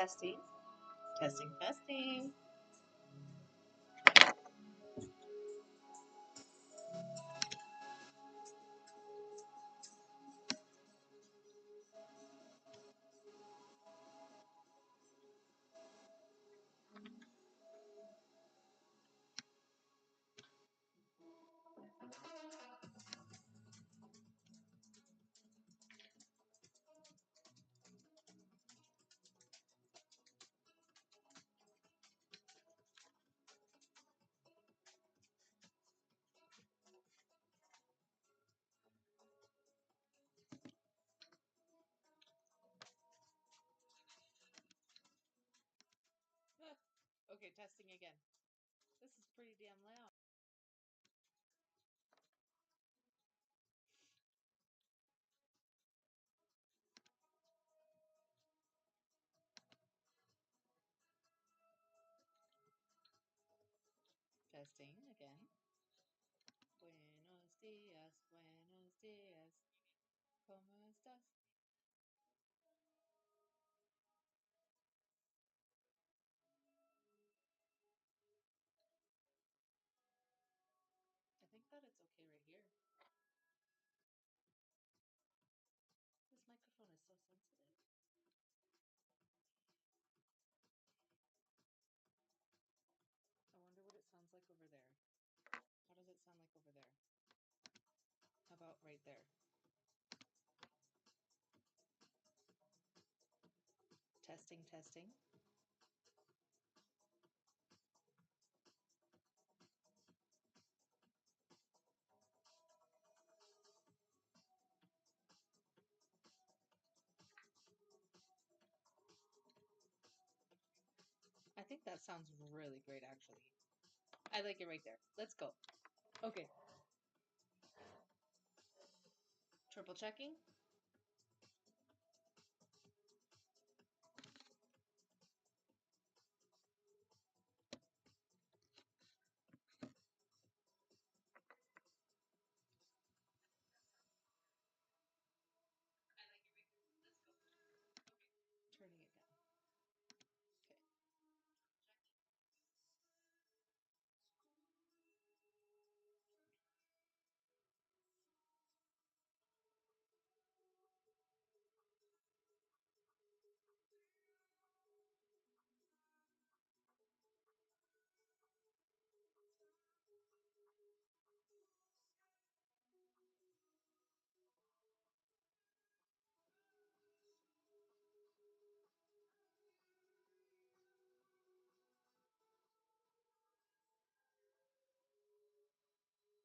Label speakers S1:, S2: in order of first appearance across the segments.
S1: testing. Testing, testing. Okay, testing again. This is pretty damn loud. Testing again. Buenos dias, buenos dias. ¿Cómo estás? I think that it's okay right here. This microphone is so sensitive. I wonder what it sounds like over there. How does it sound like over there? How about right there? Testing, testing. I think that sounds really great, actually. I like it right there. Let's go. Okay. Triple checking. Turning it down.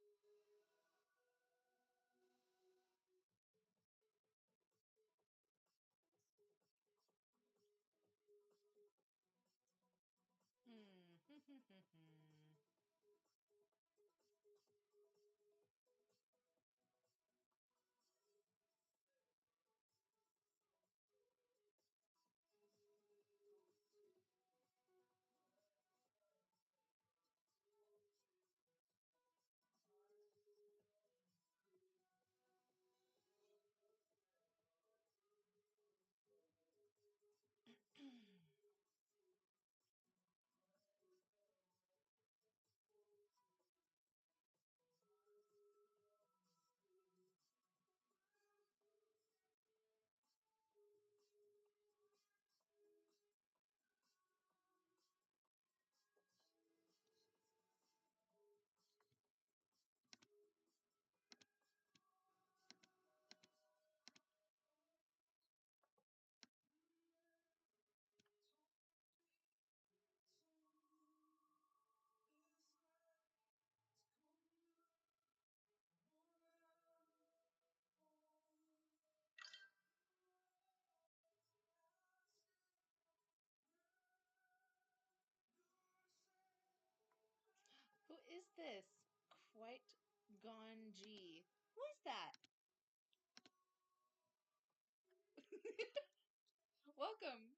S1: Okay. Who is this? Quite Ganji. Who is that? Welcome.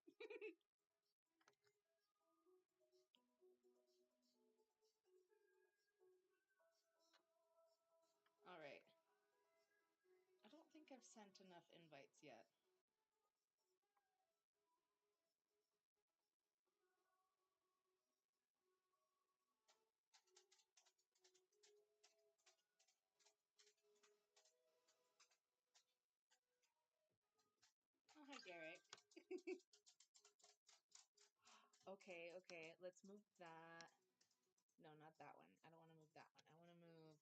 S1: All right. I don't think I've sent enough invites yet. Okay, okay. Let's move that. No, not that one. I don't want to move that one. I want to move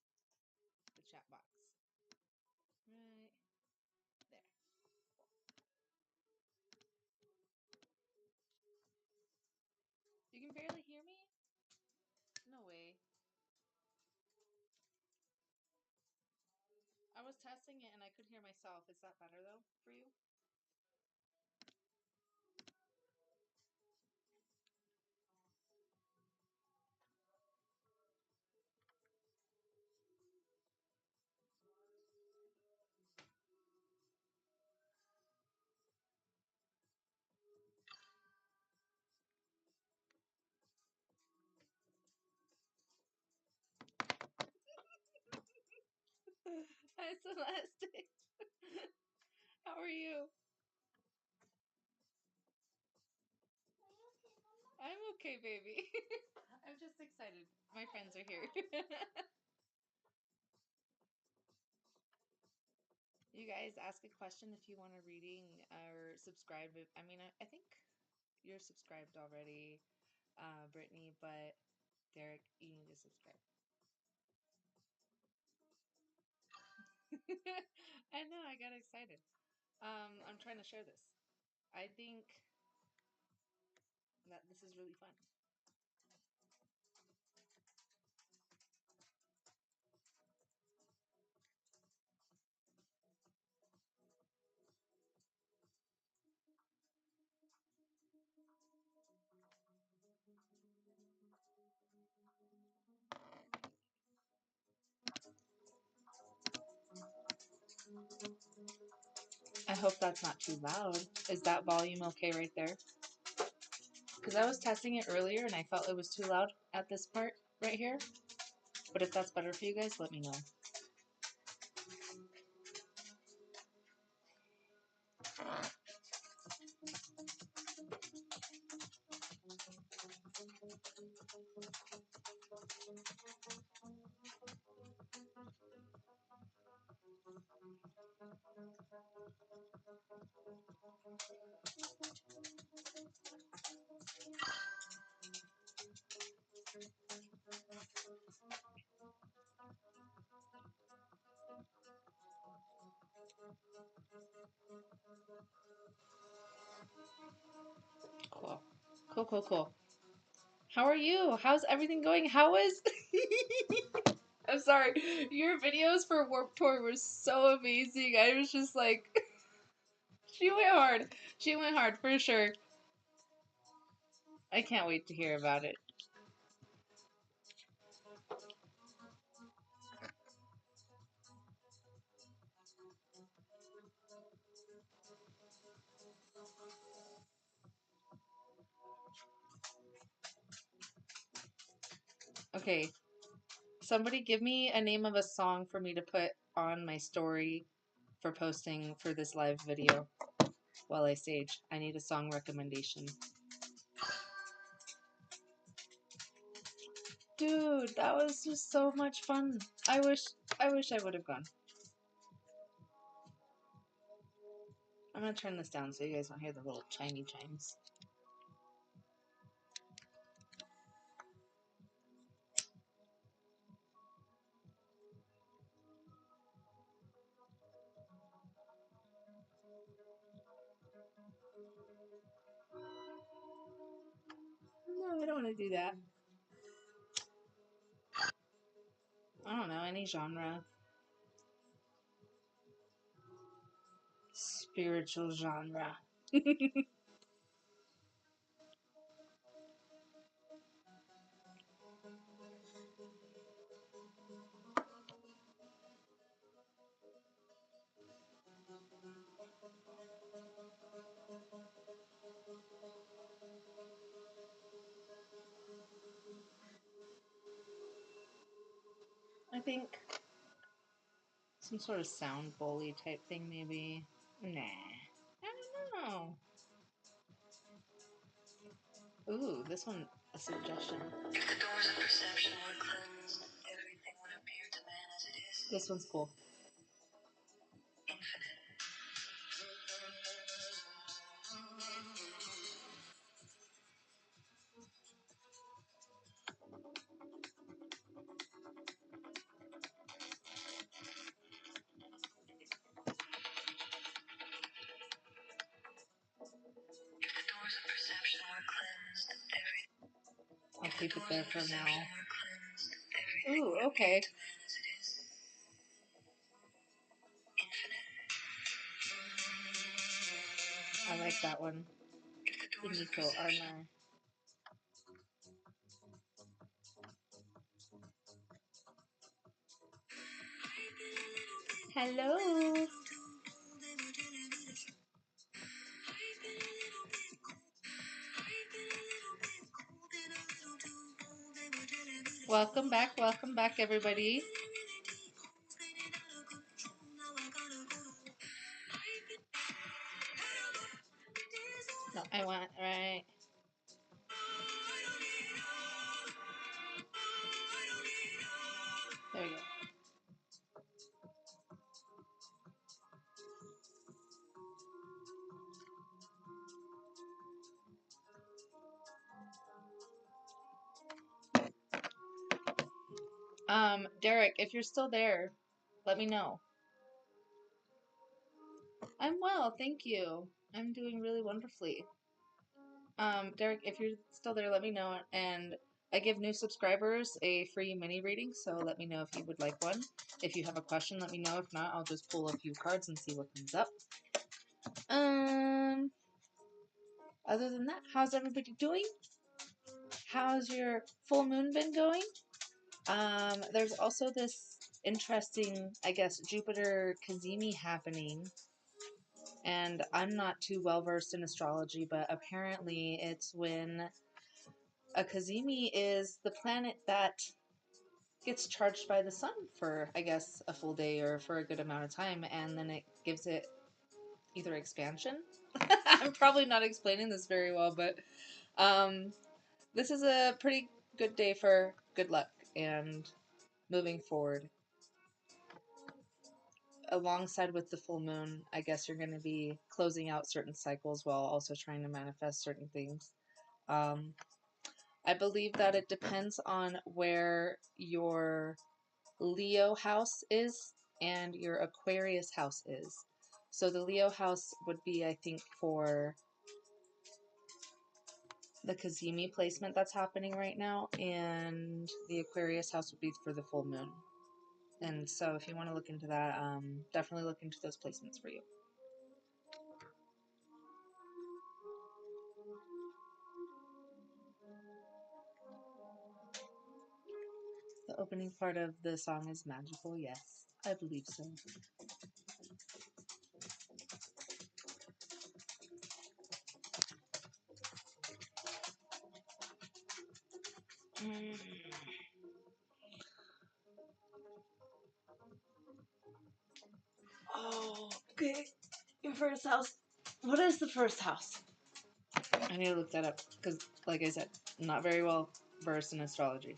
S1: the chat box. Right there. You can barely hear me? No way. I was testing it and I could hear myself. Is that better though for you? Hi, Celeste. How are you? I'm okay, baby. I'm just excited. My friends are here. You guys ask a question if you want a reading or subscribe. I mean, I think you're subscribed already, Brittany, but Derek, you need to subscribe. I know, I got excited. I'm trying to share this. I think that this is really fun. I hope that's not too loud. Is that volume okay right there? Because I was testing it earlier and I felt it was too loud at this part right here. But if that's better for you guys, let me know. Cool. Cool, cool, cool. How are you? How's everything going? How was... I'm sorry. Your videos for Warped Tour were so amazing. I was just like... She went hard. She went hard, for sure. I can't wait to hear about it. Okay. Somebody give me a name of a song for me to put on my story for posting for this live video while I sage. I need a song recommendation. Dude, that was just so much fun. I wish I would have gone. I'm gonna turn this down so you guys don't hear the little chimey chimes. No, I don't want to do that. I don't know, any genre. Spiritual genre. I think some sort of sound bully type thing, maybe. Nah. I don't know. Ooh, this one, a suggestion. If the doors of perception were cleansed, everything would appear to man as it is. This one's cool. Infinite. keep it there for now. Ooh, okay. I like that one. The Nico armor. Hello. Welcome back, everybody. No, I want, right. There we go. Derek, if you're still there, let me know. I'm well, thank you. I'm doing really wonderfully. Derek, if you're still there, let me know. And I give new subscribers a free mini reading, so let me know if you would like one. If you have a question, let me know. If not, I'll just pull a few cards and see what comes up. Other than that, how's everybody doing? How's your full moon been going? There's also this interesting, I guess, Jupiter Cazimi happening. And I'm not too well versed in astrology, but apparently it's when a Cazimi is the planet that gets charged by the sun for, I guess, a full day or for a good amount of time, and then it gives it either expansion. I'm probably not explaining this very well, but this is a pretty good day for good luck and moving forward. Alongside with the full moon, I guess you're going to be closing out certain cycles while also trying to manifest certain things. I believe that it depends on where your Leo house is and your Aquarius house is. So the Leo house would be, I think, for the Cazimi placement that's happening right now, and the Aquarius house would be for the full moon. And so if you want to look into that, definitely look into those placements for you. The opening part of the song is magical, yes, I believe so. Oh, okay. Your first house. What is the first house? I need to look that up because, like I said, not very well versed in astrology.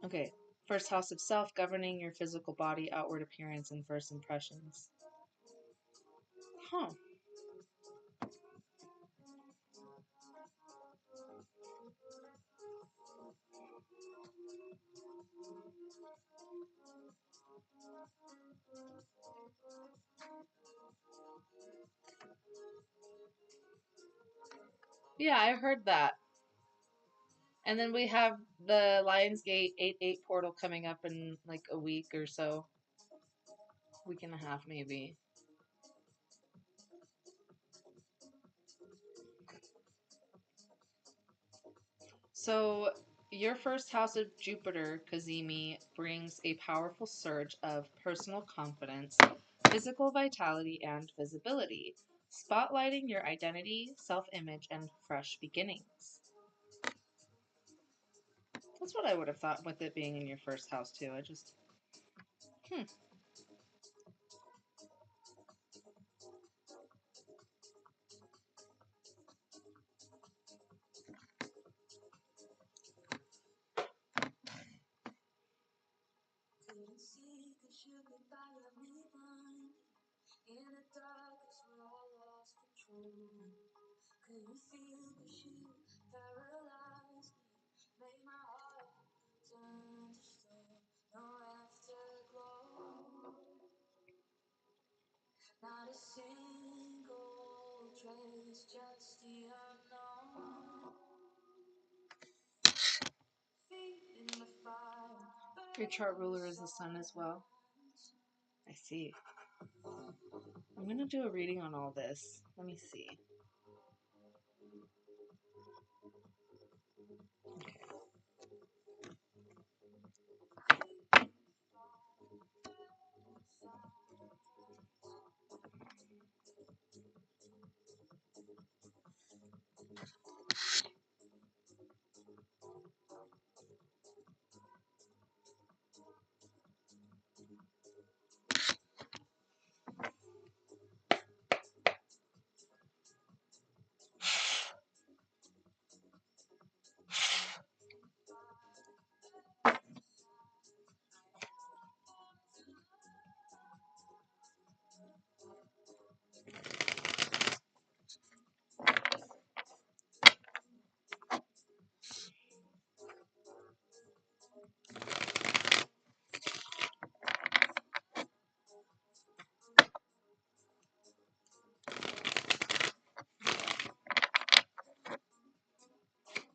S1: Okay. First house of self, governing your physical body, outward appearance, and first impressions. Huh. Yeah, I heard that. And then we have the Lionsgate 8-8 portal coming up in like a week or so. Week and a half, maybe. So, your first house of Jupiter, Cazimi, brings a powerful surge of personal confidence, physical vitality, and visibility, spotlighting your identity, self-image, and fresh beginnings. That's what I would have thought with it being in your first house, too. I just... Your chart ruler is the sun as well. I see. I'm going to do a reading on all this. Let me see. Okay.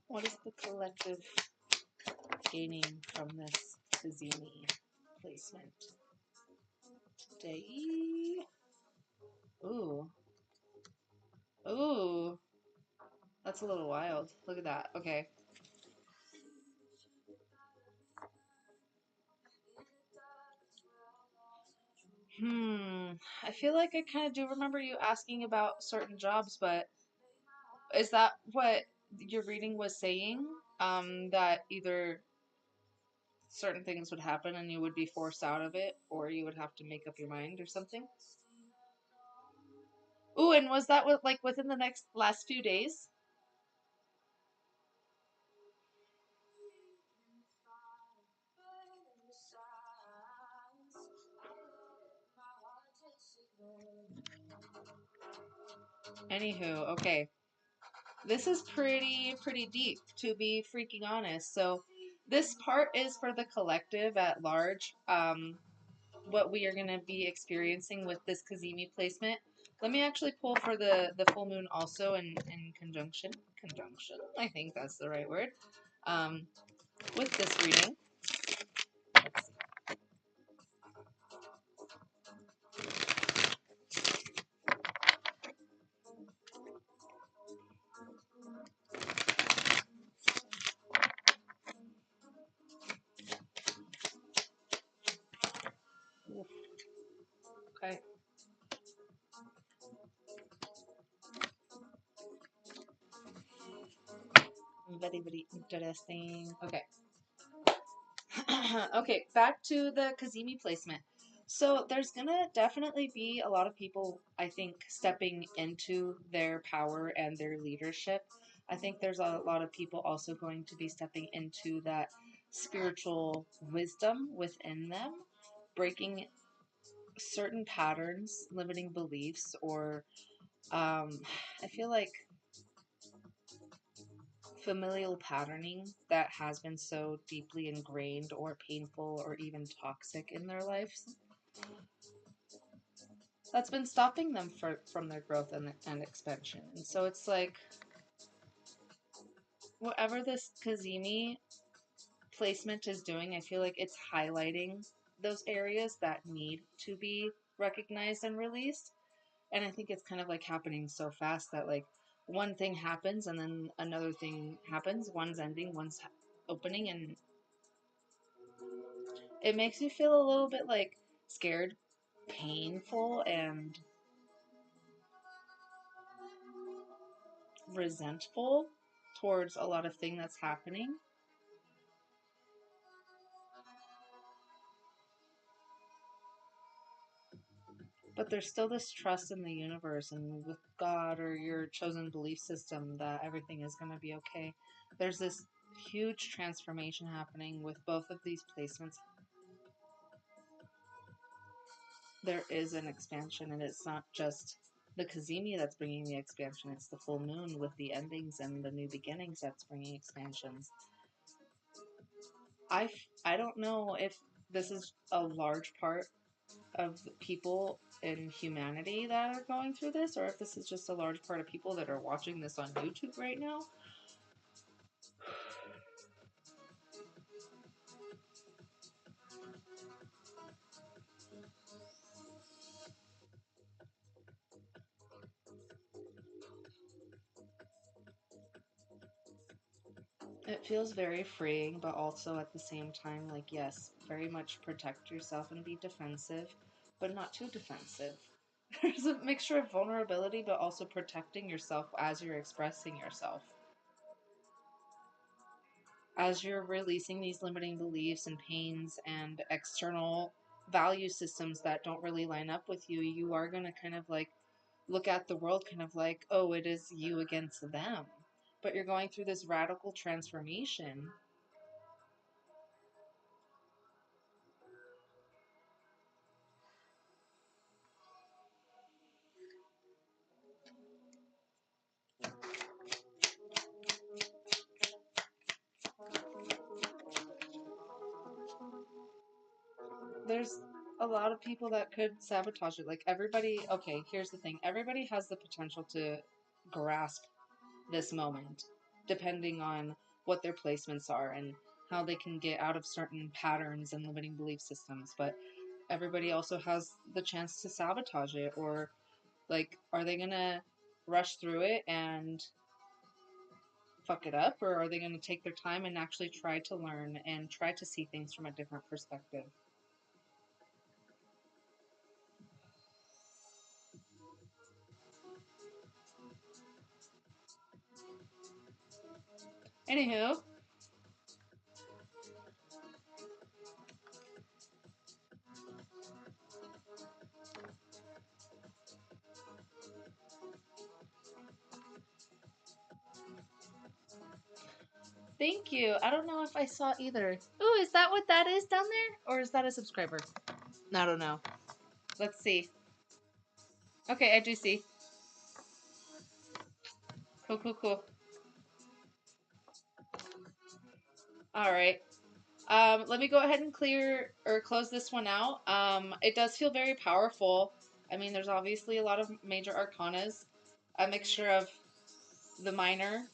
S1: What is the collective gaining from this Cazimi placement today? Ooh. Ooh. That's a little wild. Look at that. Okay. I feel like I kind of do remember you asking about certain jobs, but is that what your reading was saying? That either certain things would happen and you would be forced out of it, or you would have to make up your mind or something? Ooh, and was that like within the last few days? Anywho, okay. This is pretty deep, to be freaking honest. So this part is for the collective at large. What we are going to be experiencing with this Cazimi placement. Let me actually pull for the full moon also in conjunction. Conjunction. I think that's the right word. With this reading. Let's see. Okay. Very interesting. Okay. Okay, back to the Cazimi placement. So there's gonna definitely be a lot of people, I think, stepping into their power and their leadership. I think there's a lot of people also going to be stepping into that spiritual wisdom within them, breaking certain patterns, limiting beliefs, or I feel like familial patterning that has been so deeply ingrained or painful or even toxic in their lives that's been stopping them from their growth and expansion. And so it's like, whatever this Cazimi placement is doing, I feel like it's highlighting those areas that need to be recognized and released. And I think it's kind of like happening so fast that like one thing happens and then another thing happens. One's ending, one's opening, and it makes me feel a little bit like scared, painful, and resentful towards a lot of thing that's happening. But there's still this trust in the universe and with God or your chosen belief system that everything is going to be okay. There's this huge transformation happening with both of these placements. There is an expansion, and it's not just the Cazimi that's bringing the expansion, it's the full moon with the endings and the new beginnings that's bringing expansions. I don't know if this is a large part of people in humanity that are going through this, or if this is just a large part of people that are watching this on YouTube right now. It feels very freeing, but also at the same time, like, yes, very much protect yourself and be defensive, but not too defensive. There's a mixture of vulnerability, but also protecting yourself as you're expressing yourself. As you're releasing these limiting beliefs and pains and external value systems that don't really line up with you, you are going to kind of like look at the world kind of like, oh, it is you against them. But you're going through this radical transformation. There's a lot of people that could sabotage it. Like everybody, okay, here's the thing. Everybody has the potential to grasp this moment, depending on what their placements are and how they can get out of certain patterns and limiting belief systems. But everybody also has the chance to sabotage it, or like, are they gonna rush through it and fuck it up, or are they gonna take their time and actually try to learn and try to see things from a different perspective? Anywho, thank you. I don't know if I saw either. Ooh, is that what that is down there? Or is that a subscriber? I don't know. Let's see. Okay, I do see. Cool, cool, cool. Alright. Let me go ahead and clear or close this one out. It does feel very powerful. I mean, there's obviously a lot of major arcanas, a mixture of the minor.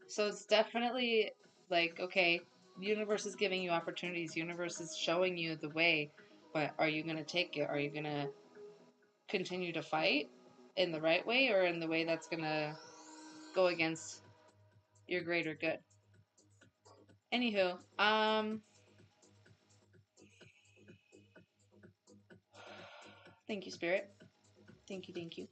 S1: So it's definitely like, okay, universe is giving you opportunities, universe is showing you the way, but are you going to take it? Are you going to continue to fight in the right way or in the way that's going to go against your greater good? Anywho, thank you, Spirit. Thank you, thank you.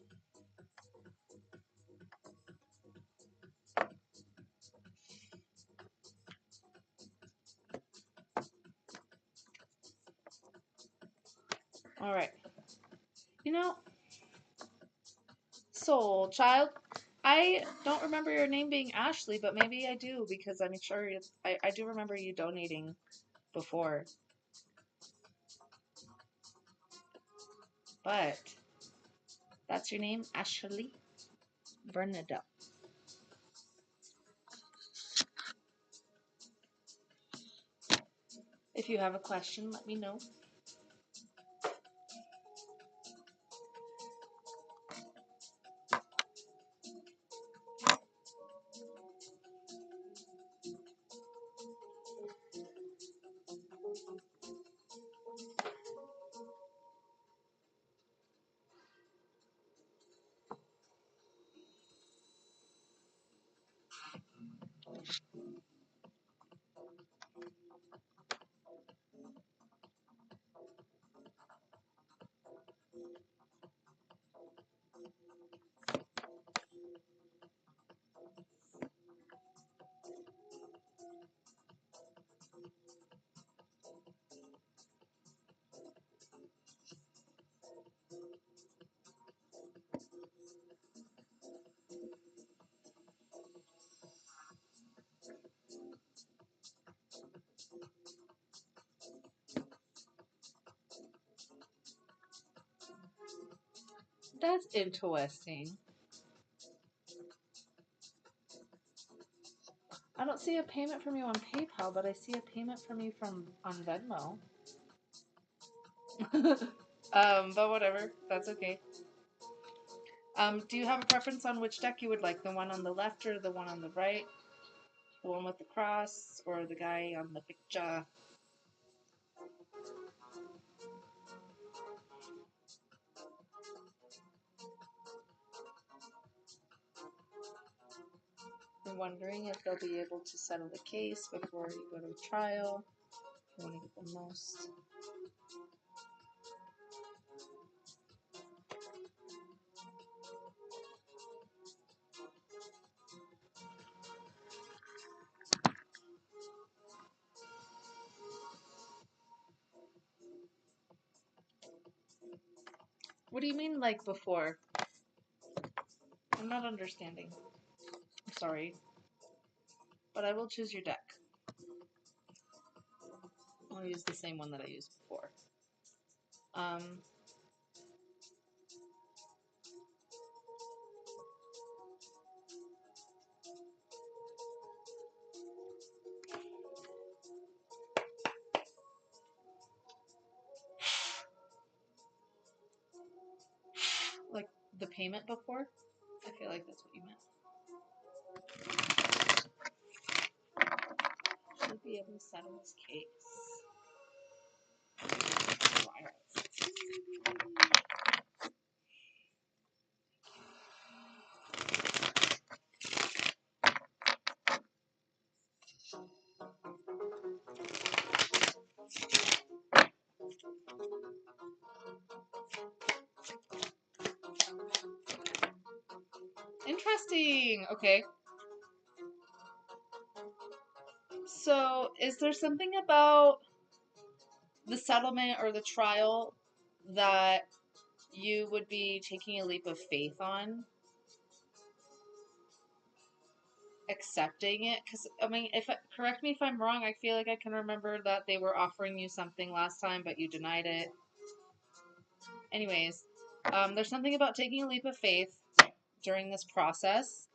S1: All right. You know, Soul Child, I don't remember your name being Ashley, but maybe I do because I'm sure I do remember you donating before. But that's your name, Ashley Bernadette. If you have a question, let me know. That's interesting. I don't see a payment from you on PayPal, but I see a payment from you from on Venmo. But whatever, that's okay. Do you have a preference on which deck you would like? The one on the left or the one on the right? The one with the cross or the guy on the picture? You're wondering if they'll be able to settle the case before you go to trial. You want to get the most. What do you mean, like before? I'm not understanding. I'm sorry. But I will choose your deck. I'll use the same one that I used before. Like the payment before? I feel like that's what you meant. Should be able to settle this case. Interesting. Okay. So, is there something about the settlement or the trial that you would be taking a leap of faith on? Accepting it? Because, I mean, correct me if I'm wrong, I feel like I can remember that they were offering you something last time, but you denied it. Anyways, there's something about taking a leap of faith during this process,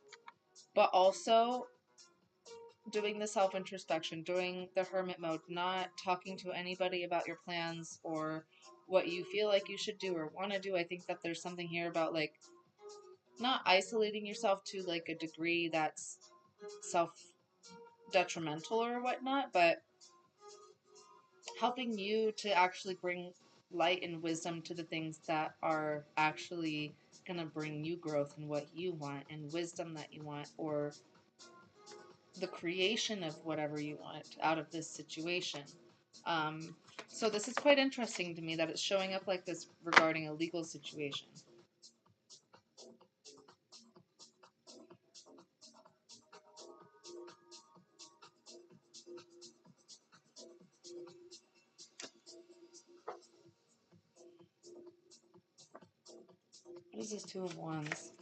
S1: but also doing the self-introspection, doing the hermit mode, not talking to anybody about your plans or what you feel like you should do or want to do. I think that there's something here about, like, not isolating yourself to, like, a degree that's self-detrimental or whatnot, but helping you to actually bring light and wisdom to the things that are actually going to bring you growth and what you want and wisdom that you want, or the creation of whatever you want out of this situation. So this is quite interesting to me that it's showing up like this regarding a legal situation. What is this Two of Wands?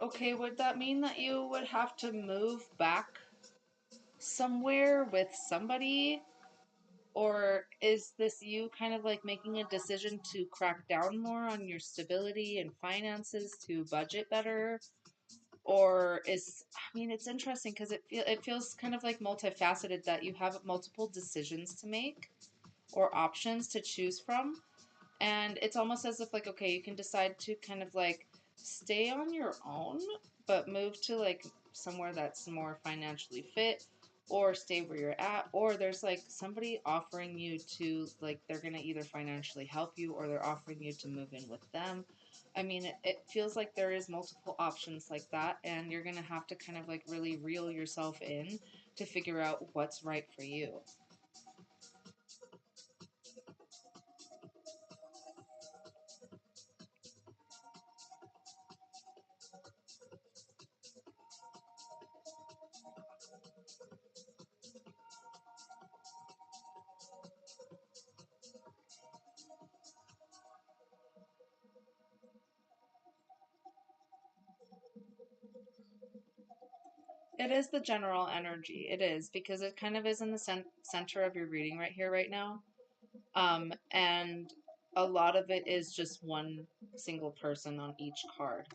S1: Okay, would that mean that you would have to move back somewhere with somebody? Or is this you kind of like making a decision to crack down more on your stability and finances to budget better? Or I mean, it's interesting because it feels kind of like multifaceted, that you have multiple decisions to make or options to choose from. And it's almost as if, like, okay, you can decide to kind of like stay on your own, but move to like somewhere that's more financially fit, or stay where you're at, or there's like somebody offering you to, like, they're going to either financially help you or they're offering you to move in with them. I mean, it feels like there is multiple options like that, and you're going to have to kind of like really reel yourself in to figure out what's right for you. It is the general energy. It is, because it kind of is in the center of your reading right here, right now. And a lot of it is just one single person on each card.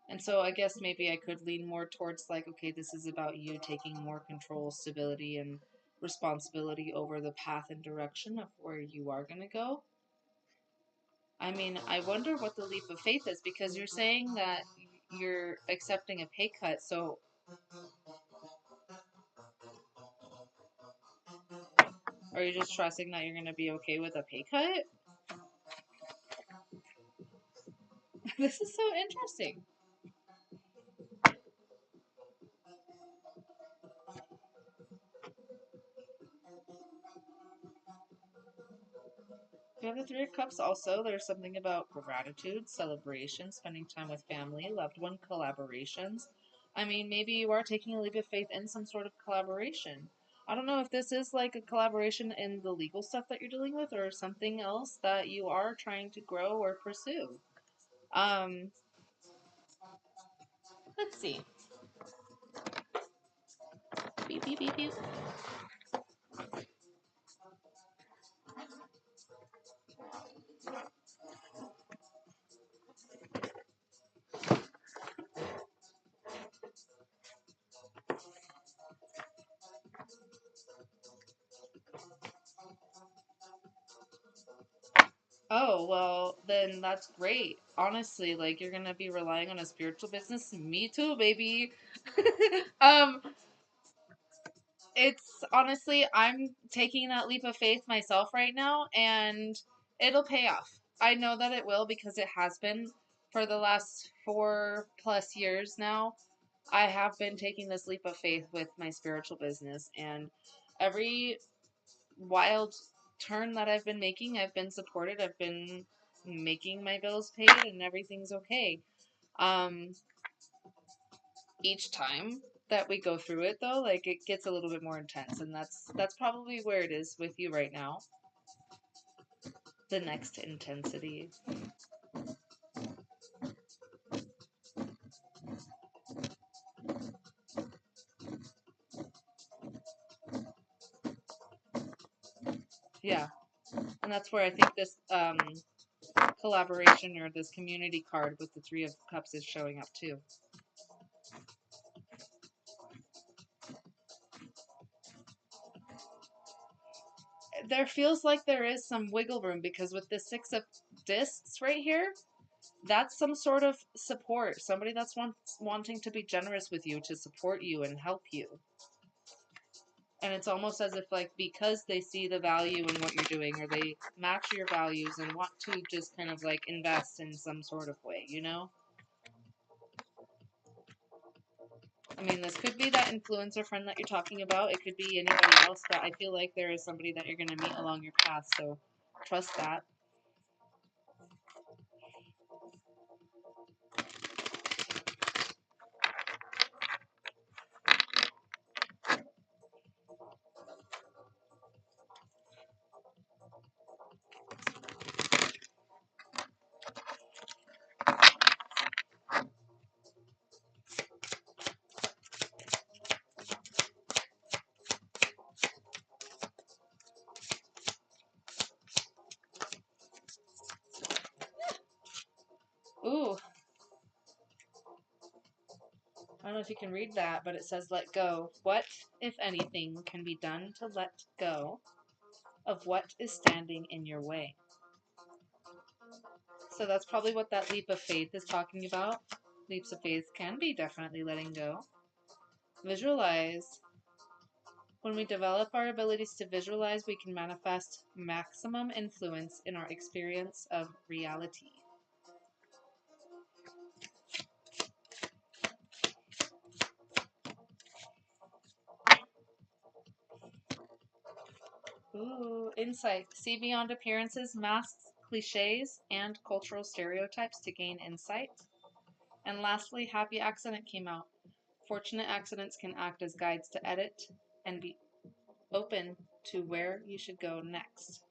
S1: And so I guess maybe I could lean more towards like, okay, this is about you taking more control, stability, and responsibility over the path and direction of where you are going to go. I mean, I wonder what the leap of faith is, because you're saying that you're accepting a pay cut. So are you just trusting that you're going to be okay with a pay cut? This is so interesting. We have the Three of Cups also. There's something about gratitude, celebration, spending time with family, loved one, collaborations. I mean, maybe you are taking a leap of faith in some sort of collaboration. I don't know if this is like a collaboration in the legal stuff that you're dealing with, or something else that you are trying to grow or pursue. Um, let's see. Beep, beep, beep, beep. Oh, well, then that's great. Honestly, like, you're gonna be relying on a spiritual business. Me too, baby. um, it's honestly, I'm taking that leap of faith myself right now, and it'll pay off. I know that it will, because it has been for the last 4+ years now. I have been taking this leap of faith with my spiritual business, and every wild turn that I've been making, I've been supported. I've been making my bills paid, and everything's okay. Um, each time that we go through it, though, like, it gets a little bit more intense, and that's probably where it is with you right now. The next intensity. Yeah, and that's where I think this collaboration, or this community card with the Three of Cups, is showing up too. There feels like there is some wiggle room, because with the Six of Discs right here, that's some sort of support. Somebody that's wanting to be generous with you, to support you and help you. And it's almost as if, like, because they see the value in what you're doing, or they match your values and want to just kind of like invest in some sort of way, you know? I mean, this could be that influencer friend that you're talking about. It could be anybody else, but I feel like there is somebody that you're going to meet along your path, so trust that. Ooh, I don't know if you can read that, but it says let go. What, if anything, can be done to let go of what is standing in your way? So that's probably what that leap of faith is talking about. Leaps of faith can be definitely letting go. Visualize. When we develop our abilities to visualize, we can manifest maximum influence in our experience of reality. Ooh, insight. See beyond appearances, masks, cliches, and cultural stereotypes to gain insight. And lastly, happy accident came out. Fortunate accidents can act as guides to edit and be open to where you should go next.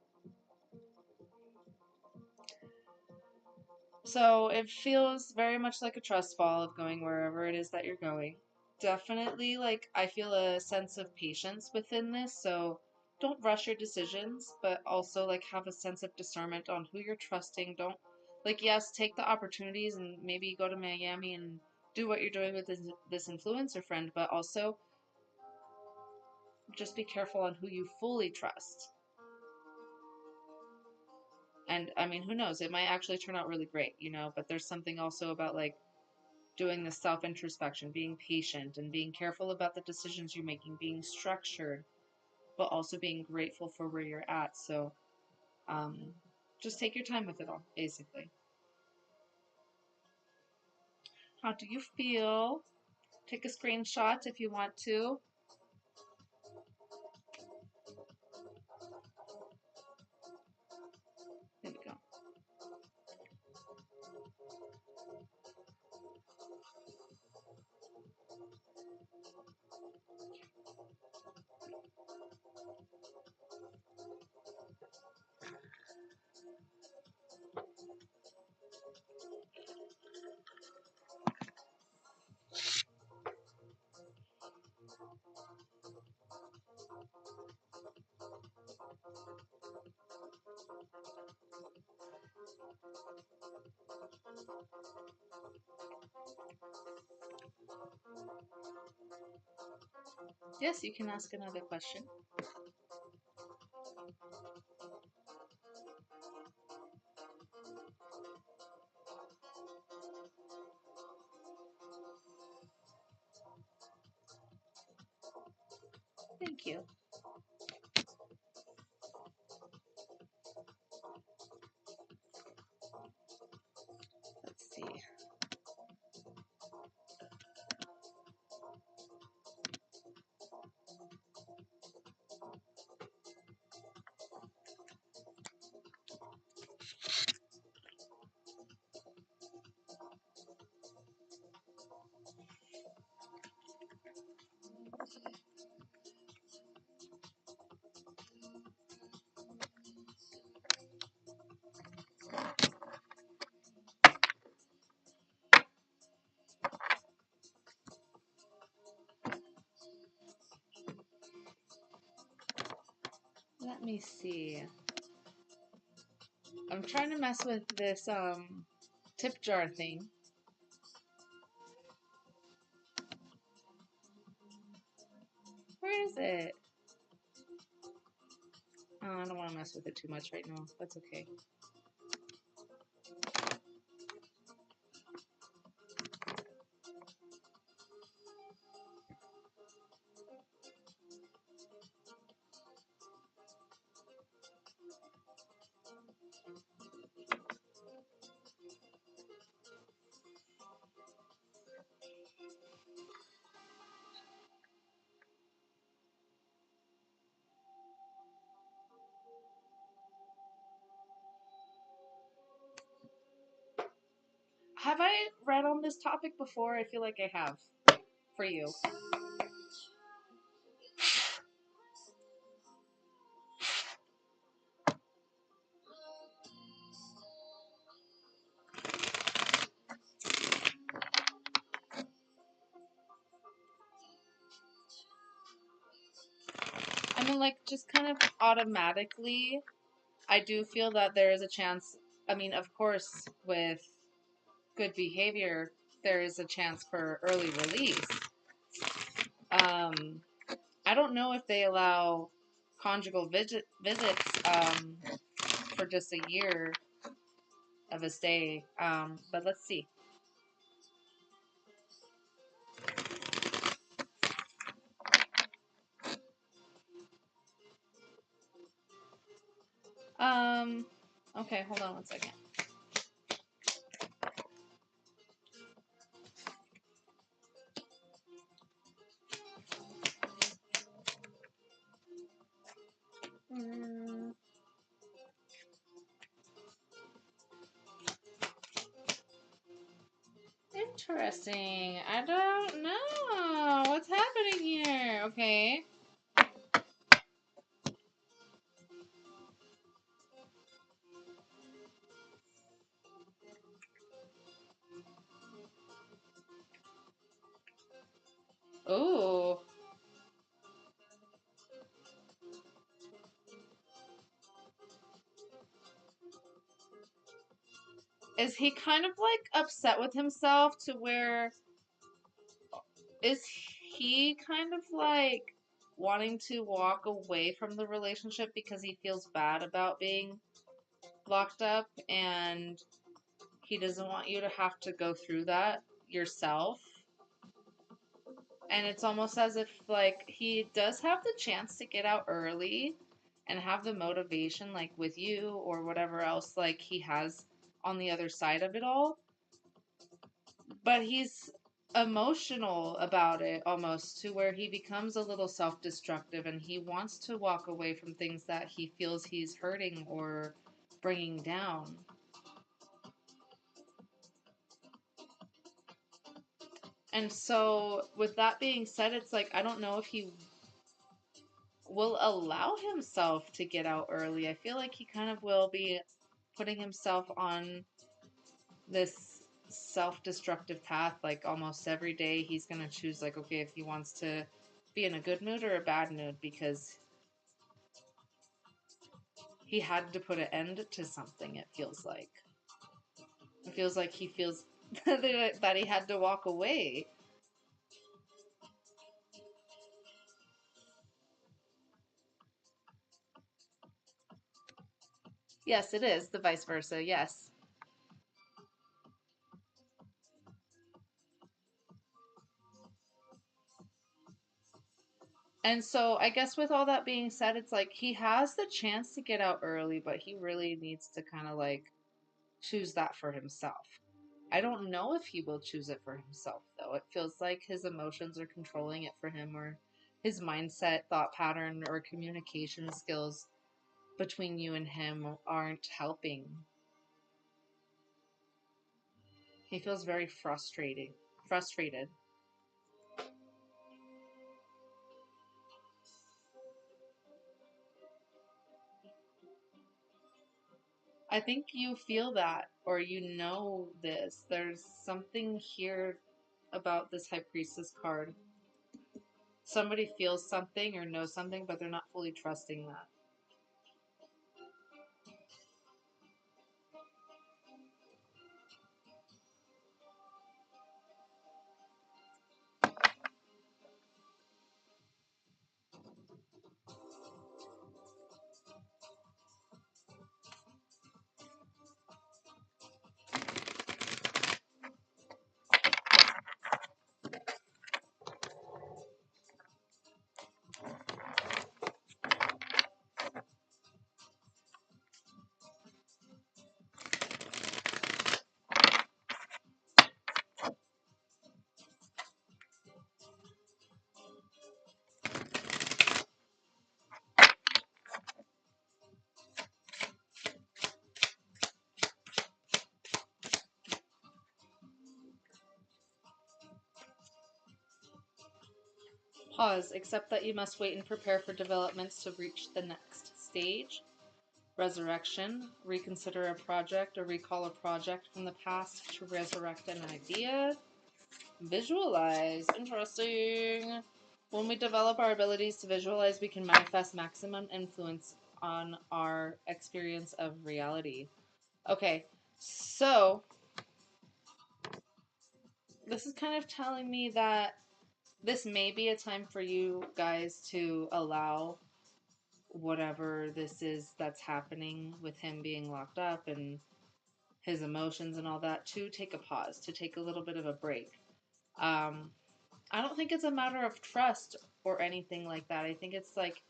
S1: So it feels very much like a trust fall of going wherever it is that you're going. definitely, like, I feel a sense of patience within this, so don't rush your decisions, but also, like, have a sense of discernment on who you're trusting. Don't, like, yes, take the opportunities and maybe go to Miami and do what you're doing with this influencer friend, but also just be careful on who you fully trust. And I mean, who knows? It might actually turn out really great, you know, but there's something also about like doing the self introspection, being patient, and being careful about the decisions you're making, being structured, but also being grateful for where you're at. So um, just take your time with it all, basically. How do you feel? Take a screenshot if you want to. There we go. Yes, you can ask another question. Thank you. Let's see. Let me see. I'm trying to mess with this tip jar thing. Where is it? Oh, I don't want to mess with it too much right now. That's okay. Have I read on this topic before? I feel like I have. For you. I mean, like, just kind of automatically, I do feel that there is a chance. I mean, of course, with good behavior, there is a chance for early release. Um, I don't know if they allow conjugal visits for just a year of a stay, but let's see. Okay, hold on one second. Interesting. I don't know what's happening here. Okay. is he kind of like upset with himself to where is he kind of like wanting to walk away from the relationship because he feels bad about being locked up and he doesn't want you to have to go through that yourself? And it's almost as if like he does have the chance to get out early and have the motivation like with you or whatever else like he has on the other side of it all, but he's emotional about it almost to where he becomes a little self-destructive and he wants to walk away from things that he feels he's hurting or bringing down. And so with that being said, it's like I don't know if he will allow himself to get out early. I feel like he kind of will be putting himself on this self-destructive path. Like almost every day he's going to choose like, okay, if he wants to be in a good mood or a bad mood, because he had to put an end to something. It feels like he feels that he had to walk away. Yes, it is the vice versa. Yes. And so I guess with all that being said, it's like he has the chance to get out early, but he really needs to kind of like choose that for himself. I don't know if he will choose it for himself, though. It feels like his emotions are controlling it for him, or his mindset, thought pattern, or communication skills between you and him aren't helping. He feels very frustrated. I think you feel that, or you know this. There's something here about this High Priestess card. Somebody feels something or knows something, but they're not fully trusting that. Pause, except that you must wait and prepare for developments to reach the next stage. Resurrection, reconsider a project or recall a project from the past to resurrect an idea. Visualize, interesting. When we develop our abilities to visualize, we can manifest maximum influence on our experience of reality. Okay, so this is kind of telling me that this may be a time for you guys to allow whatever this is that's happening with him being locked up and his emotions and all that to take a pause, to take a little bit of a break. Um, I don't think it's a matter of trust or anything like that. I think it's like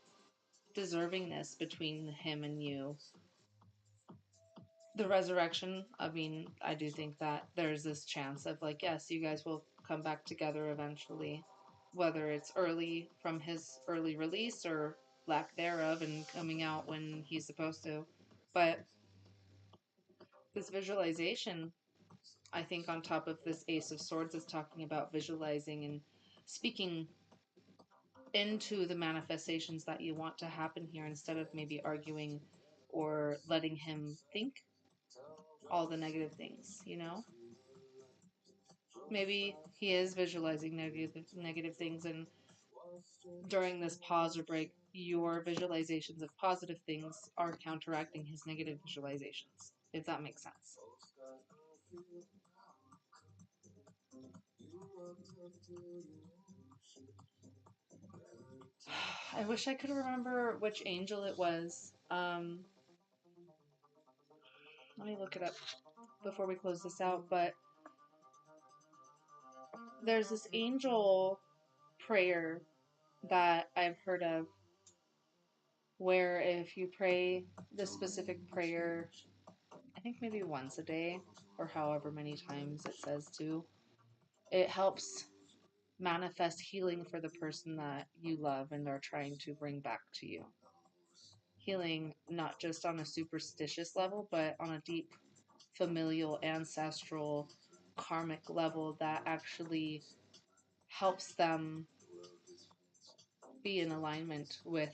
S1: deservingness between him and you. The resurrection, I mean, I do think that there's this chance of like, yes, you guys will come back together eventually, whether it's early from his early release or lack thereof and coming out when he's supposed to. But this visualization, I think, on top of this Ace of Swords, is talking about visualizing and speaking into the manifestations that you want to happen here instead of maybe arguing or letting him think all the negative things, you know? Maybe he is visualizing negative things, and during this pause or break, your visualizations of positive things are counteracting his negative visualizations, if that makes sense. I wish I could remember which angel it was. Let me look it up before we close this out, but there's this angel prayer that I've heard of where if you pray this specific prayer, I think maybe once a day or however many times it says to, it helps manifest healing for the person that you love and they're trying to bring back to you. Healing not just on a superstitious level, but on a deep familial, ancestral, karmic level that actually helps them be in alignment with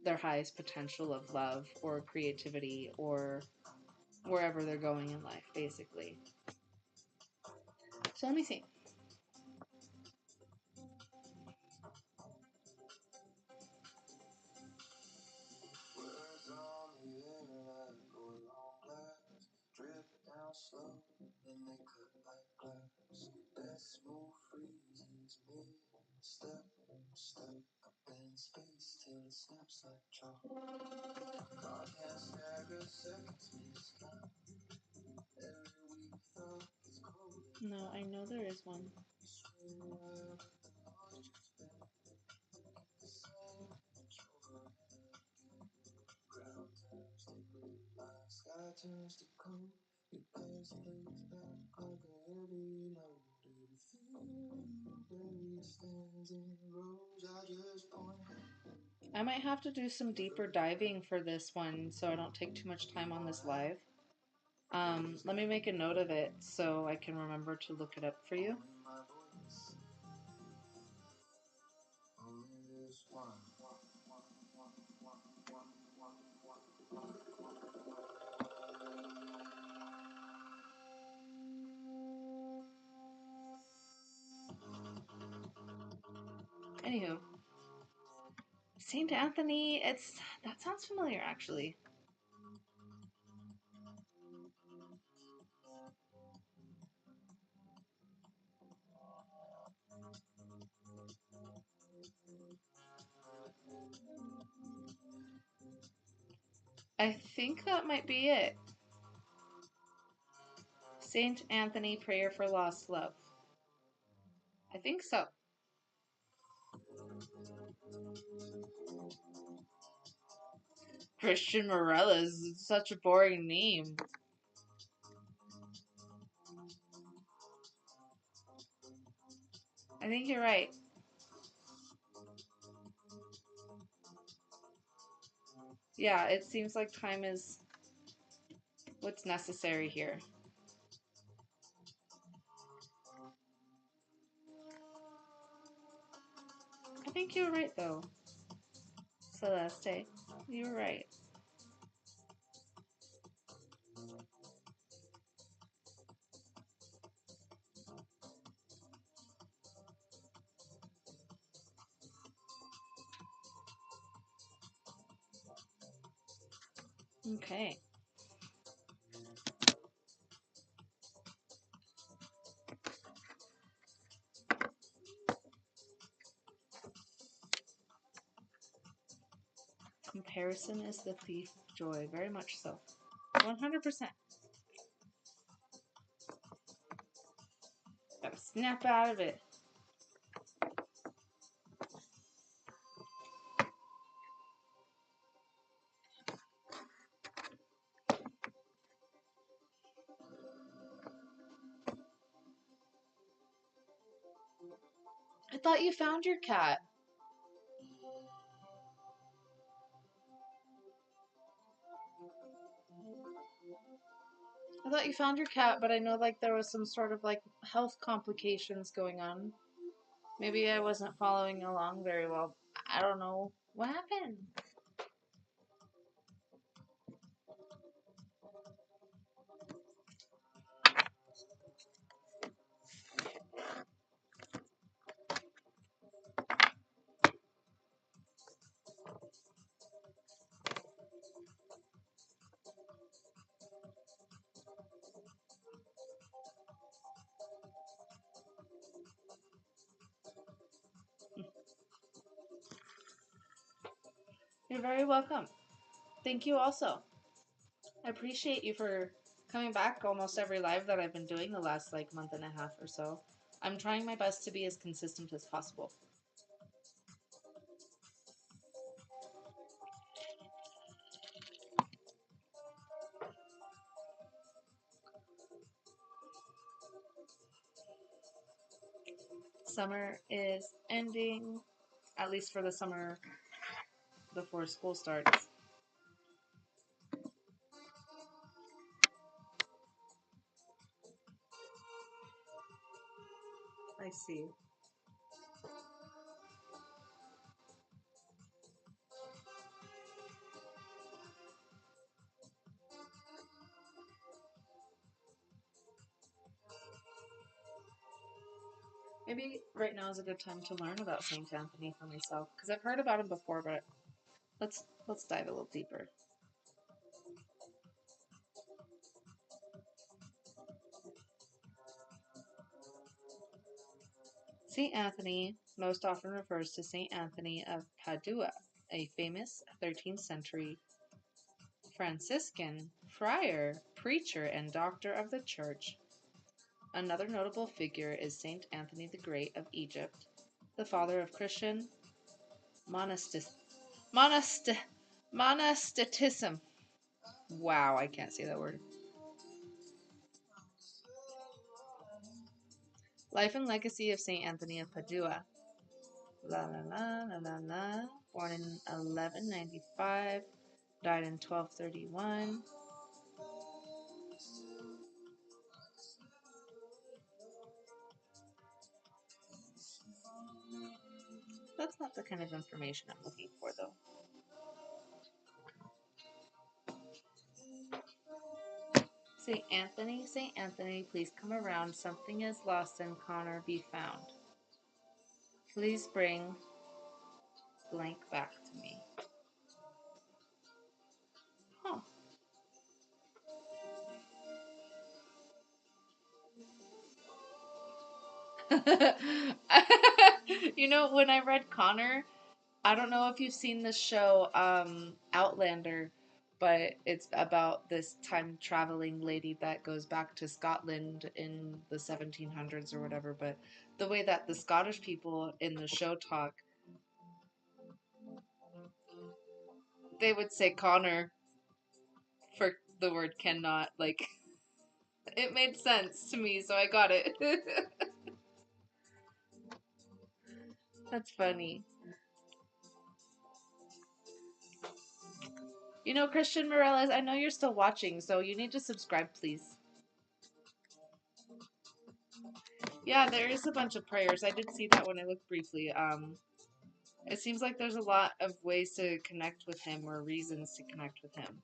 S1: their highest potential of love or creativity or wherever they're going in life, basically. So let me see. No, I know there is one. I might have to do some deeper diving for this one so I don't take too much time on this live. Let me make a note of it so I can remember to look it up for you. Anywho, Saint Anthony, that sounds familiar actually. I think that might be it. Saint Anthony Prayer for Lost Love. I think so. Christian Morella's such a boring name. I think you're right. Yeah, it seems like time is what's necessary here. I think you're right, though, Celeste. You're right. Okay. Comparison is the thief of joy. Very much so. 100%. Gotta snap out of it. I thought you found your cat. I thought you found your cat, but I know like there was some sort of like health complications going on. Maybe I wasn't following along very well. I don't know. What happened? You're very welcome. Thank you also. I appreciate you for coming back almost every live that I've been doing the last like month and a half or so. I'm trying my best to be as consistent as possible. Summer is ending, at least for the summer before school starts. I see. Maybe right now is a good time to learn about St. Anthony for myself, because I've heard about him before, but let's dive a little deeper. St. Anthony most often refers to St. Anthony of Padua, a famous 13th century Franciscan friar, preacher, and doctor of the church. Another notable figure is St. Anthony the Great of Egypt, the father of Christian monasticism. Wow, I can't say that word. Life and legacy of St. Anthony of Padua. La la la la la la. Born in 1195, died in 1231. That's not the kind of information I'm looking for, though. St. Anthony, please come around. Something is lost and Connor be found. Please bring blank back to me. Huh. You know, when I read Connor, I don't know if you've seen the show Outlander, but it's about this time traveling lady that goes back to Scotland in the 1700s or whatever. But the way that the Scottish people in the show talk, they would say Connor for the word cannot. Like, it made sense to me, so I got it. That's funny. You know, Christian Morales, I know you're still watching, so you need to subscribe, please. Yeah, there is a bunch of prayers. I did see that when I looked briefly. It seems like there's a lot of ways to connect with him or reasons to connect with him.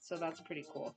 S1: So that's pretty cool.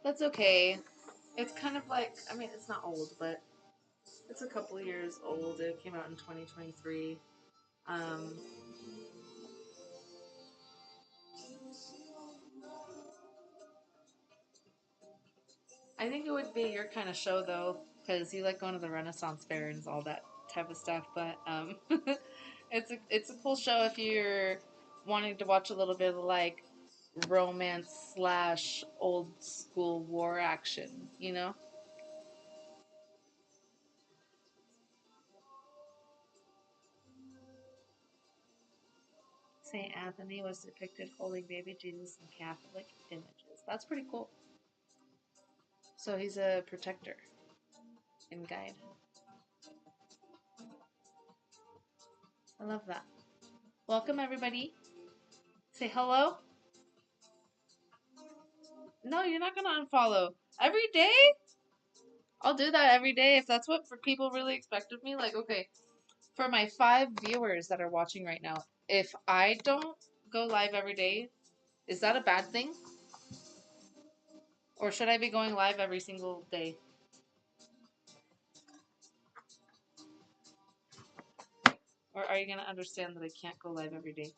S1: That's okay. It's kind of like, I mean, it's not old, but it's a couple years old. It came out in 2023. I think it would be your kind of show, though, because you like going to the Renaissance fair and all that type of stuff. But it's a cool show if you're wanting to watch a little bit of like romance slash old school war action, you know? St. Anthony was depicted holding baby Jesus in Catholic images. That's pretty cool. So he's a protector and guide. I love that. Welcome, everybody. Say hello? No, you're not gonna unfollow. Every day? I'll do that every day if that's what for people really expect of me. Like, okay, for my 5 viewers that are watching right now, if I don't go live every day, is that a bad thing? Or should I be going live every single day? Or are you going to understand that I can't go live every day?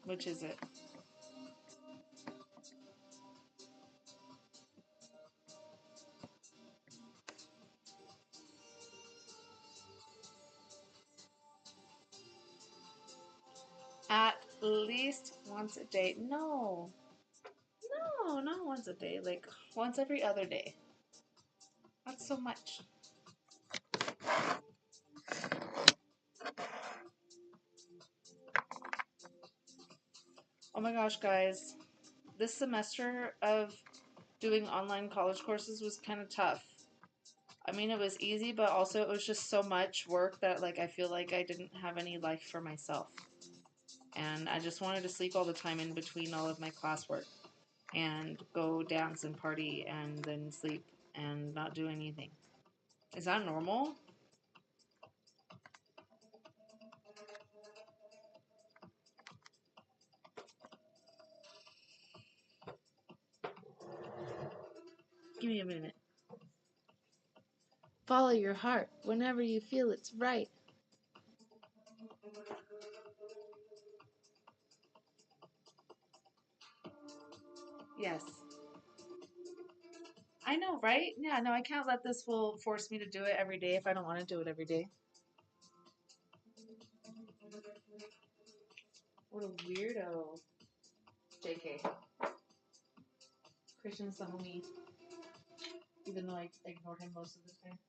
S1: Which is it? At least once a day. No. No, not once a day. Like once every other day. That's so much. Oh my gosh, guys. This semester of doing online college courses was kind of tough. I mean, it was easy, but also it was just so much work that like I feel like I didn't have any life for myself. And I just wanted to sleep all the time in between all of my classwork and go dance and party and then sleep and not do anything. Is that normal? Give me a minute. Follow your heart whenever you feel it's right. Yes. I know, right? Yeah, no, I can't let this fool force me to do it every day if I don't want to do it every day. What a weirdo. JK. Christian's the homie, even though I ignored him most of the time.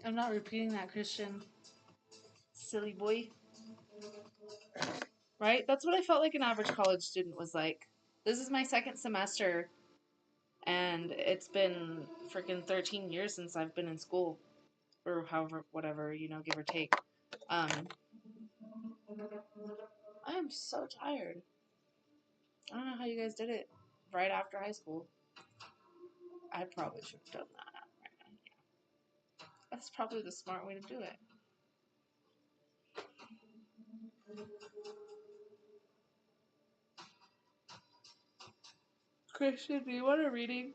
S1: I'm not repeating that, Christian. Silly boy. Right? That's what I felt like an average college student was like. This is my second semester, and it's been freaking 13 years since I've been in school, or however, whatever, you know, give or take. I am so tired. I don't know how you guys did it right after high school. I probably should have done that right now. That's probably the smart way to do it. Christian, do you want a reading?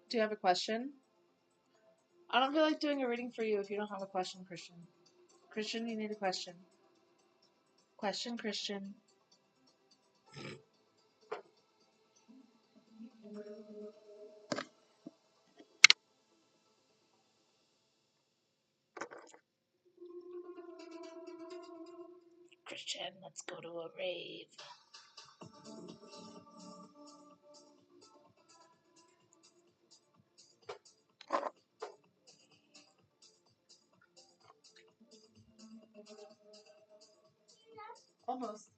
S1: Do you have a question? I don't feel like doing a reading for you if you don't have a question, Christian. Christian, you need a question. Question, Christian. Christian, let's go to a rave. Almost.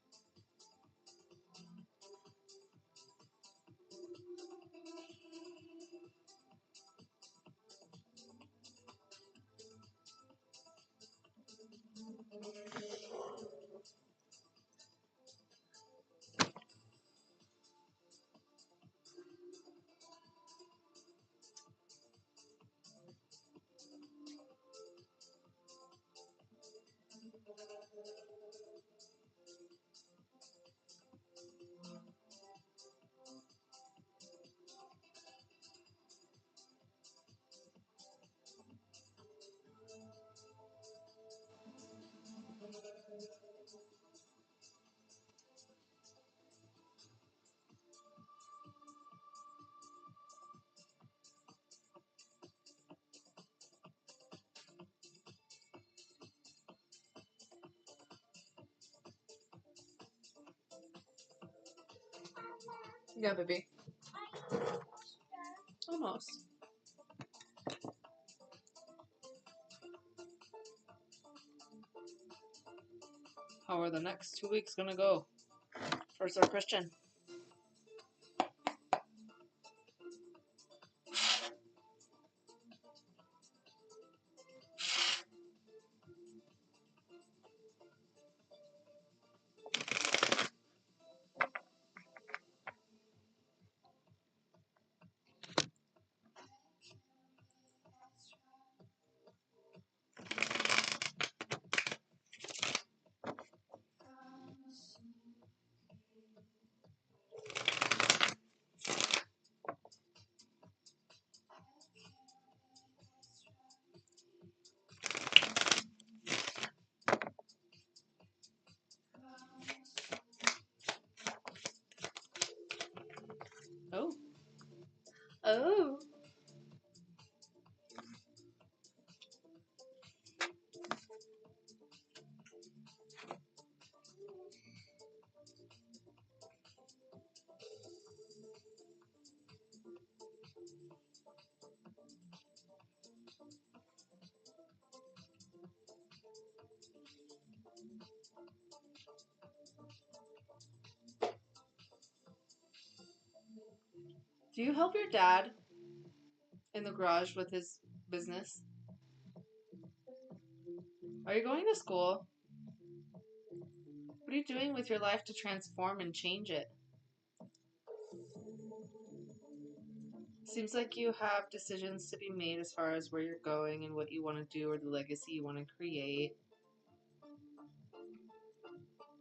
S1: Yeah, baby. Almost. How are the next 2 weeks gonna go for Sir Christian? Oh. Oh. Do you help your dad in the garage with his business? Are you going to school? What are you doing with your life to transform and change it? Seems like you have decisions to be made as far as where you're going and what you want to do or the legacy you want to create.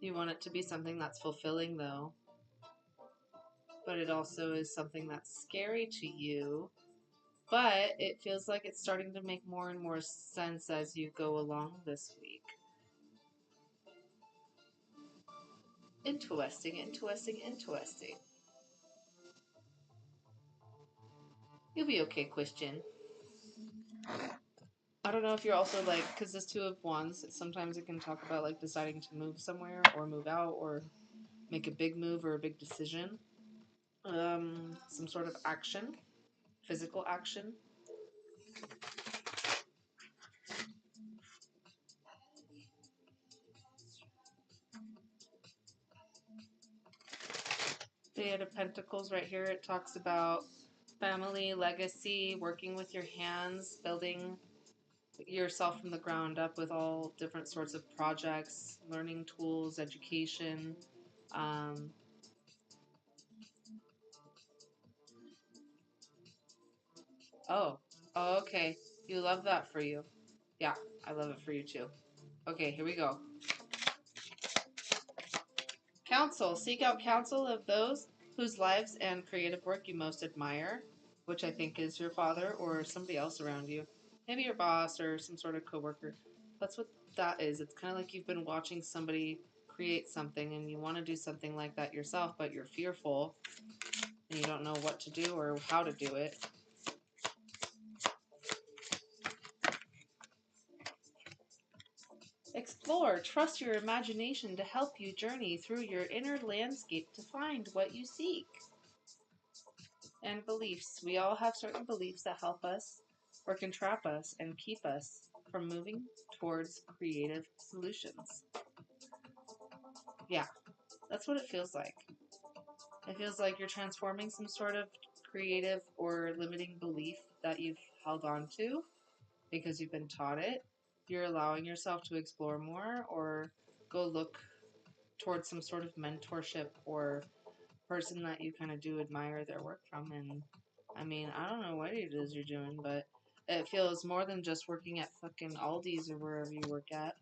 S1: You want it to be something that's fulfilling, though. But it also is something that's scary to you. But it feels like it's starting to make more and more sense as you go along this week. Interesting, interesting, interesting. You'll be okay, Christian. I don't know if you're also like, because this Two of Wands, sometimes it can talk about like deciding to move somewhere or move out or make a big move or a big decision. Some sort of action, physical action. The Eight of Pentacles right here, it talks about family, legacy, working with your hands, building yourself from the ground up with all different sorts of projects, learning tools, education. Oh, okay. You love that for you. Yeah, I love it for you too. Okay, here we go. Counsel. Seek out counsel of those whose lives and creative work you most admire, which I think is your father or somebody else around you. Maybe your boss or some sort of coworker. That's what that is. It's kind of like you've been watching somebody create something and you want to do something like that yourself, but you're fearful and you don't know what to do or how to do it. Explore. Trust your imagination to help you journey through your inner landscape to find what you seek. And beliefs. We all have certain beliefs that help us or can trap us and keep us from moving towards creative solutions. Yeah, that's what it feels like. It feels like you're transforming some sort of creative or limiting belief that you've held on to because you've been taught it. You're allowing yourself to explore more or go look towards some sort of mentorship or person that you kind of do admire their work from. And I mean, I don't know what it is you're doing, but it feels more than just working at fucking Aldi's or wherever you work at.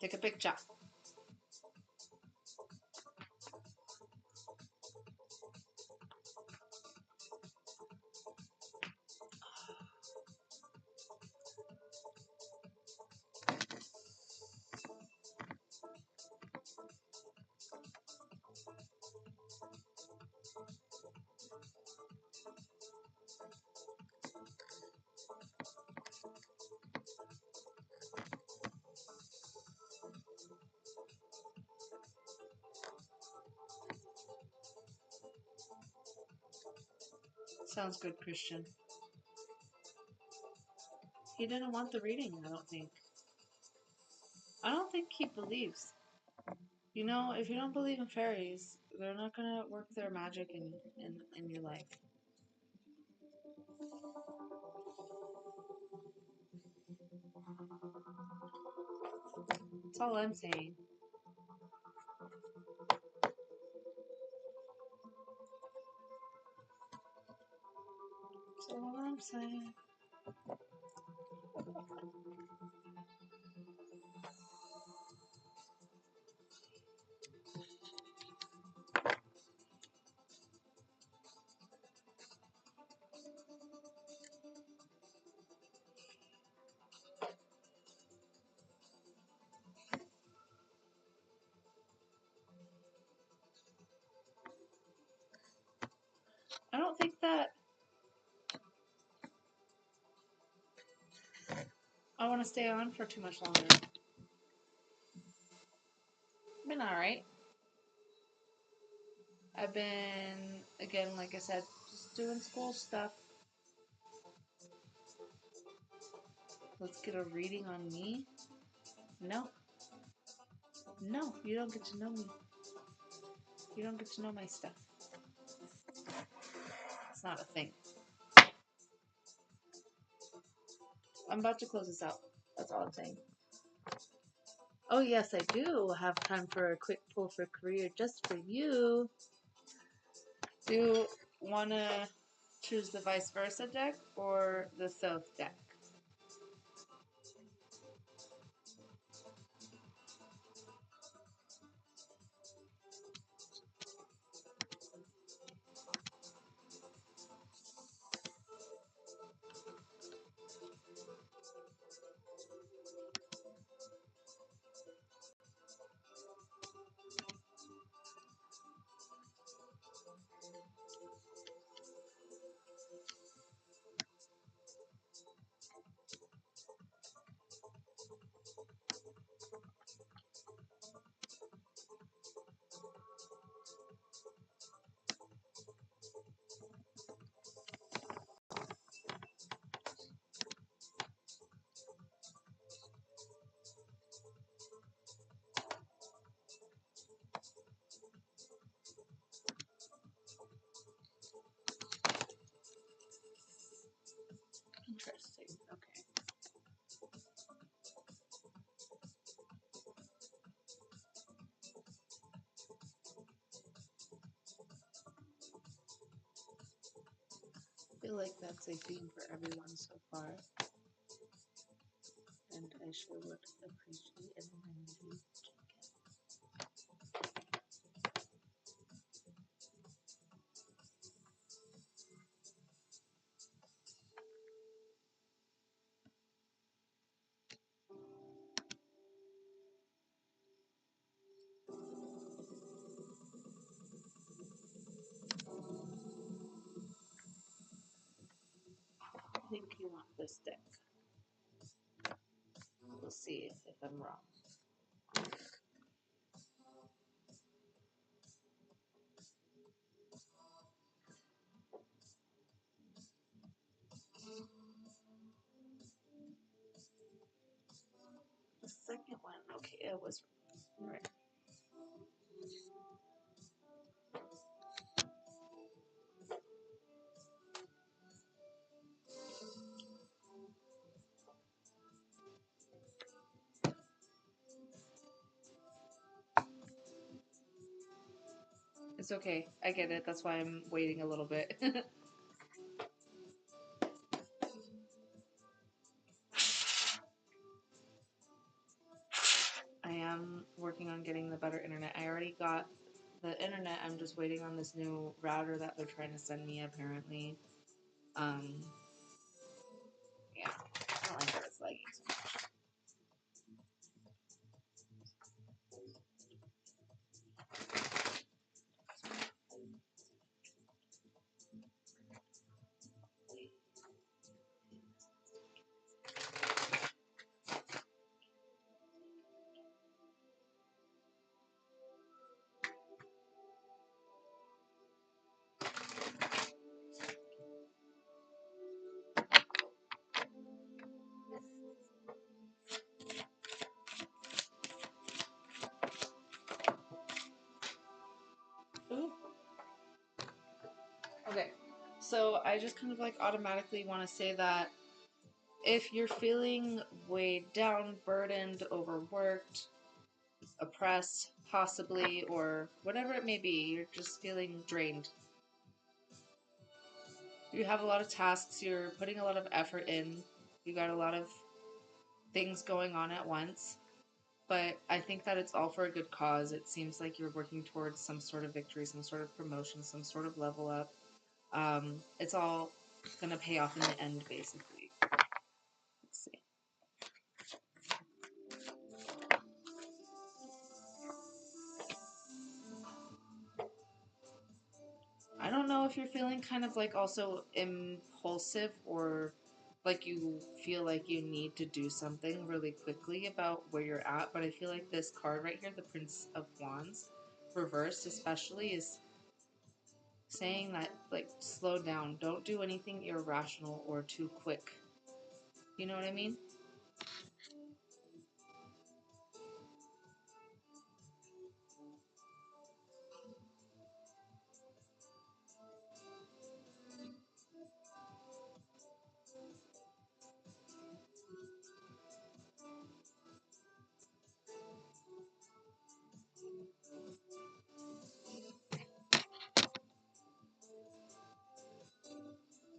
S1: Take a picture. Sounds good, Christian. He didn't want the reading, I don't think. I don't think he believes. You know, if you don't believe in fairies, they're not gonna work their magic in your life. That's all I'm saying. That's all I'm saying. I don't think that I want to stay on for too much longer. Been alright. I've been, again, like I said, just doing school stuff. Let's get a reading on me. No. No, you don't get to know me. You don't get to know my stuff. It's not a thing. I'm about to close this out. That's all I'm saying. Oh, yes, I do have time for a quick pull for career just for you. Do you want to choose the vice versa deck or the South deck? Interesting. Okay. I feel like that's a theme for everyone so far. And I sure would appreciate an energy check-in. I think you want this deck. We'll see if I'm wrong. The second one, okay, it was right. It's okay. I get it. That's why I'm waiting a little bit. I am working on getting the better internet. I already got the internet. I'm just waiting on this new router that they're trying to send me, apparently. Yeah. I don't like how it's lagging so much. Okay. So I just kind of like automatically want to say that if you're feeling weighed down, burdened, overworked, oppressed, possibly, or whatever it may be, you're just feeling drained. You have a lot of tasks, you're putting a lot of effort in, you got a lot of things going on at once, but I think that it's all for a good cause. It seems like you're working towards some sort of victory, some sort of promotion, some sort of level up. It's all going to pay off in the end, basically. Let's see. I don't know if you're feeling kind of like also impulsive or like you feel like you need to do something really quickly about where you're at, but I feel like this card right here, the Prince of Wands, reversed especially, is saying that like slow down, don't do anything irrational or too quick. You know what I mean?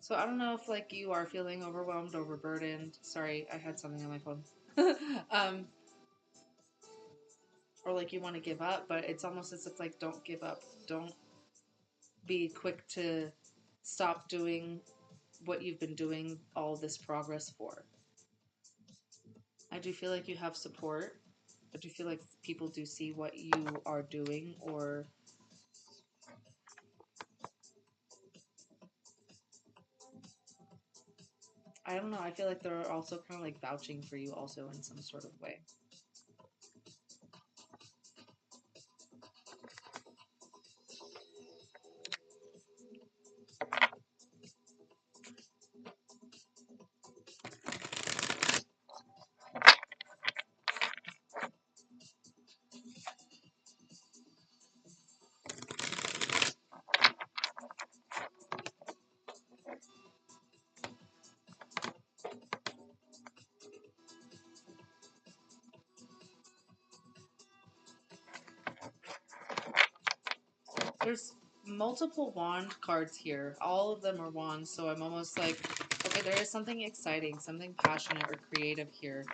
S1: So I don't know if like you are feeling overwhelmed, overburdened. Sorry, I had something on my phone. um, or like you want to give up, but it's almost as if like don't give up. Don't be quick to stop doing what you've been doing all this progress for. I do feel like you have support. I do feel like people do see what you are doing, or I don't know. I feel like they're also kind of like vouching for you also in some sort of way. There's multiple wand cards here. All of them are wands, so I'm almost like, okay, there is something exciting, something passionate or creative here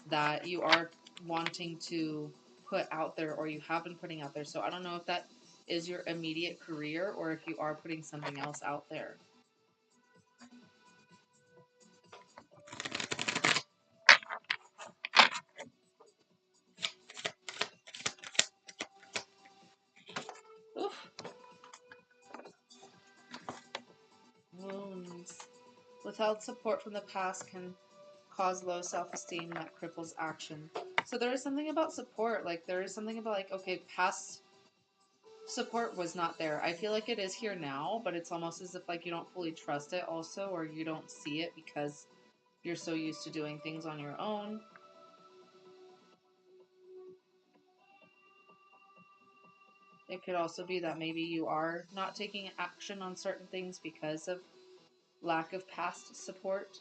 S1: that you are wanting to put out there or you have been putting out there. So I don't know if that is your immediate career or if you are putting something else out there. Oof. Wounds. Withheld support from the past can cause low self-esteem that cripples action. So there is something about support. Like there is something about like, okay, past support was not there. I feel like it is here now, but it's almost as if like you don't fully trust it also, or you don't see it because you're so used to doing things on your own. It could also be that maybe you are not taking action on certain things because of lack of past support.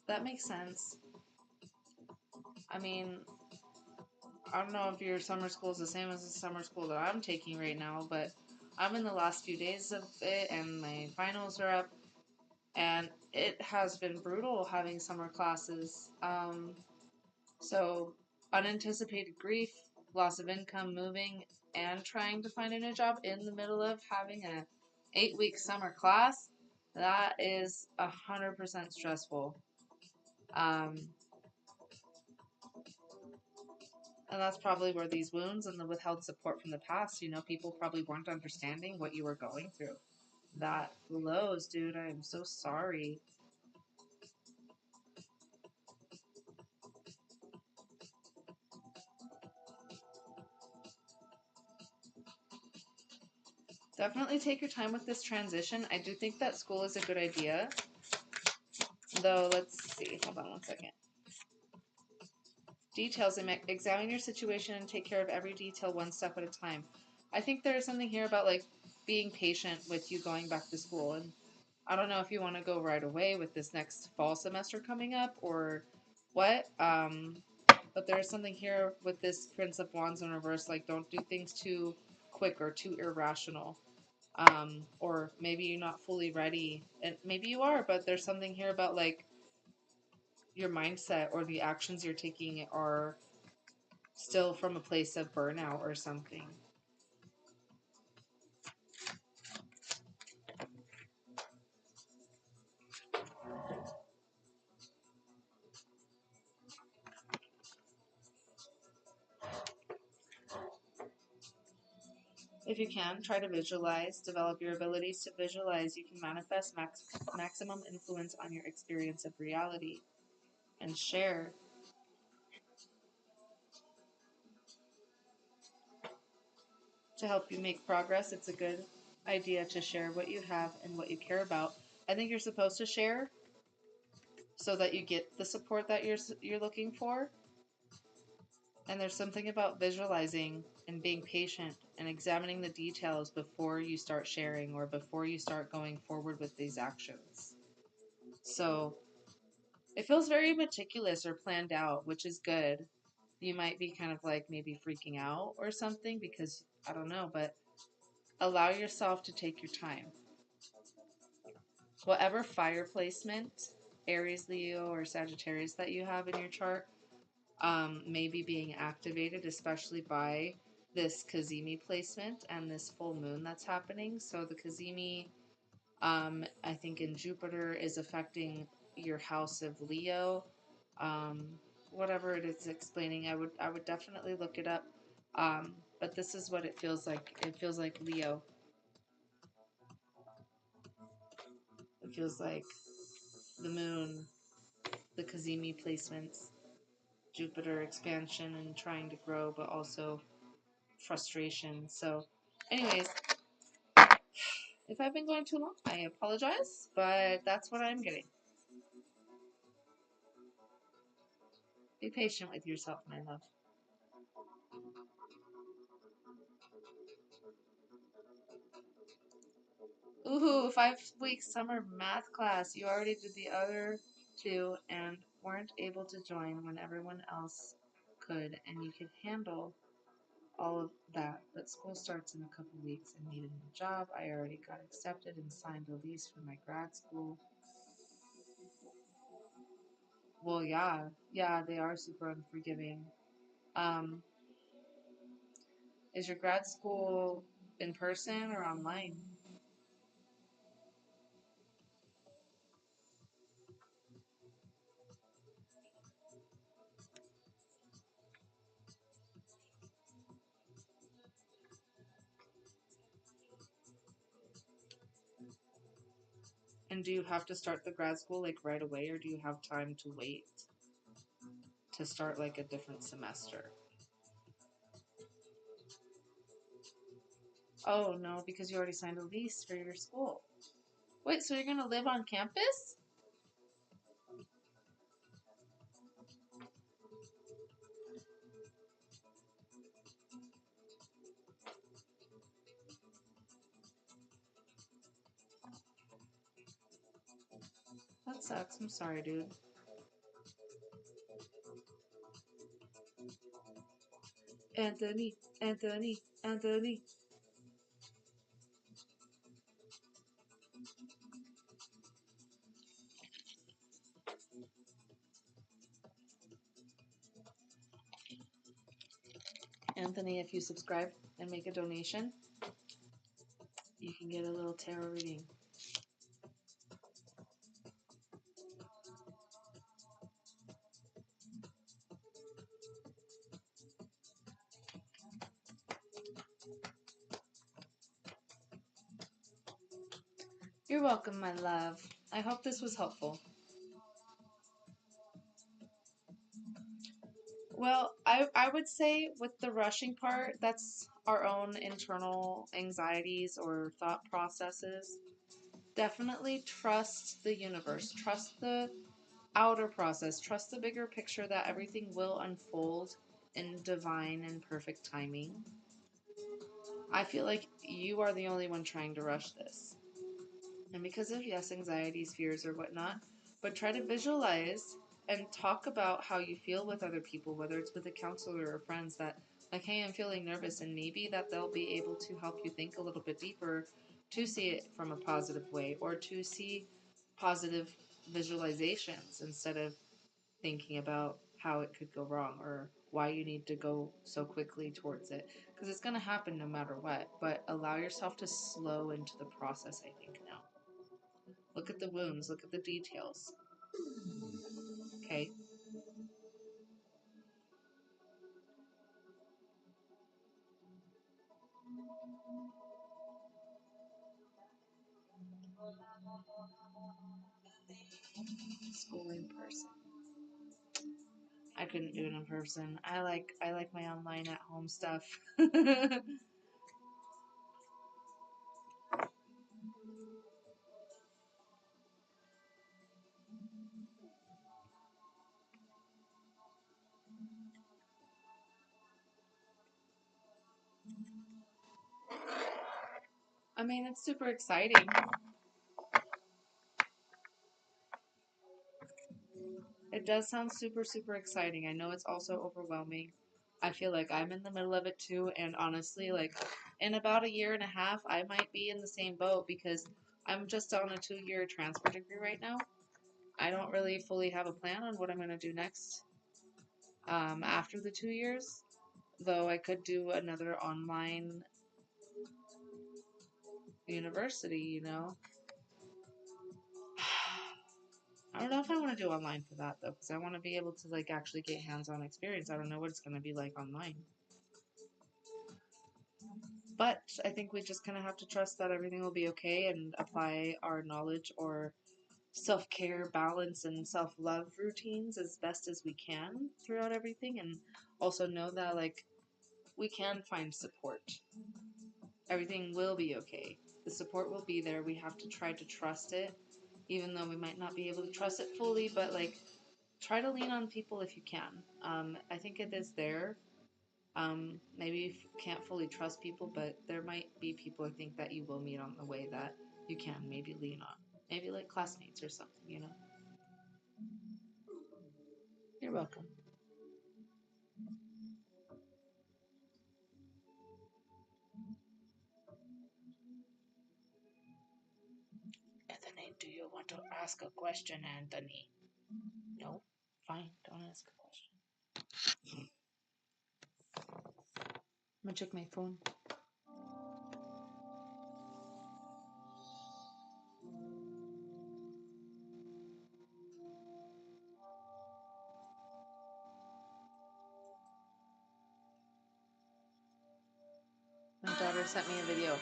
S1: That makes sense. I mean, I don't know if your summer school is the same as the summer school that I'm taking right now, but I'm in the last few days of it and my finals are up, and it has been brutal having summer classes. So, unanticipated grief, loss of income, moving, and trying to find a new job in the middle of having a 8-week summer class, that is 100% stressful. Um, and that's probably where these wounds and the withheld support from the past, you know, people probably weren't understanding what you were going through. That blows, dude. I am so sorry. Definitely take your time with this transition. I do think that school is a good idea. Though, let's see. Hold on one second. Details. Examine your situation and take care of every detail one step at a time. I think there's something here about like being patient with you going back to school. And I don't know if you want to go right away with this next fall semester coming up or what. But there's something here with this Prince of Wands in reverse. Like, don't do things too quick or too irrational. Or maybe you're not fully ready. And maybe you are, but there's something here about like your mindset or the actions you're taking are still from a place of burnout or something. If you can, try to visualize, develop your abilities to visualize. You can manifest maximum influence on your experience of reality and share. To help you make progress, it's a good idea to share what you have and what you care about. I think you're supposed to share so that you get the support that you're looking for. And there's something about visualizing and being patient and examining the details before you start sharing or before you start going forward with these actions. So it feels very meticulous or planned out, which is good. You might be kind of like maybe freaking out or something because I don't know, but allow yourself to take your time. Whatever fire placement, Aries, Leo, or Sagittarius that you have in your chart, may be being activated, especially by this Cazimi placement and this full moon that's happening. So the Cazimi, I think in Jupiter, is affecting your house of Leo. Um, Whatever it is explaining, I would definitely look it up. But this is what it feels like. It feels like Leo. It feels like the moon, the Cazimi placements, Jupiter expansion and trying to grow, but also frustration. So, anyways, if I've been going too long, I apologize, but that's what I'm getting. Be patient with yourself, my love. Ooh, 5 week summer math class. You already did the other two and weren't able to join when everyone else could, and you could handle all of that. But school starts in a couple weeks and need a new job. I already got accepted and signed a lease for my grad school. Well, yeah, they are super unforgiving. Um, is your grad school in person or online? And do you have to start the grad school like right away, or do you have time to wait to start like a different semester? Oh no, because you already signed a lease for your school. Wait, so you're gonna live on campus? That sucks. I'm sorry, dude. Anthony, Anthony, Anthony. Anthony, if you subscribe and make a donation, you can get a little tarot reading. You're welcome, my love. I hope this was helpful. Well, I would say with the rushing part, that's our own internal anxieties or thought processes. Definitely trust the universe, trust the outer process, trust the bigger picture that everything will unfold in divine and perfect timing. I feel like you are the only one trying to rush this. And because of, yes, anxieties, fears, or whatnot, but try to visualize and talk about how you feel with other people, whether it's with a counselor or friends, that, like, hey, I'm feeling nervous, and maybe that they'll be able to help you think a little bit deeper to see it from a positive way, or to see positive visualizations instead of thinking about how it could go wrong or why you need to go so quickly towards it, because it's going to happen no matter what. But allow yourself to slow into the process, I think, now. Look at the wounds, look at the details. Okay. School in person. I couldn't do it in person. I like my online at home stuff. I mean, it's super exciting. It does sound super, super exciting. I know it's also overwhelming. I feel like I'm in the middle of it too, and honestly, like, in about a year and a half, I might be in the same boat because I'm just on a 2-year transfer degree right now. I don't really fully have a plan on what I'm going to do next after the 2 years, though I could do another online university, you know. I don't know if I want to do online for that though, because I want to be able to like actually get hands-on experience. I don't know what it's going to be like online. But I think we just kind of have to trust that everything will be okay and apply our knowledge or self-care, balance, and self-love routines as best as we can throughout everything, and also know that like we can find support. Everything will be okay. The support will be there. We have to try to trust it, even though we might not be able to trust it fully, but like try to lean on people if you can. I think it is there. Maybe you can't fully trust people, but there might be people I think that you will meet on the way that you can maybe lean on. Maybe like classmates or something, you know? You're welcome. Anthony, do you want to ask a question, Anthony? No? Fine, don't ask a question. I'm gonna check my phone. My daughter sent me a video.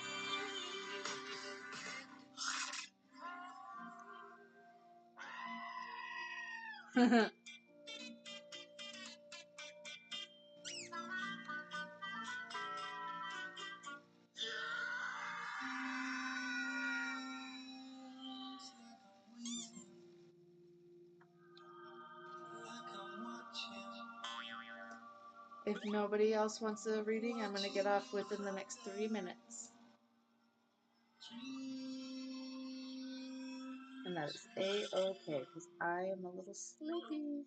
S1: If nobody else wants a reading, I'm going to get off within the next 3 minutes. And that is A-okay, because I am a little sleepy.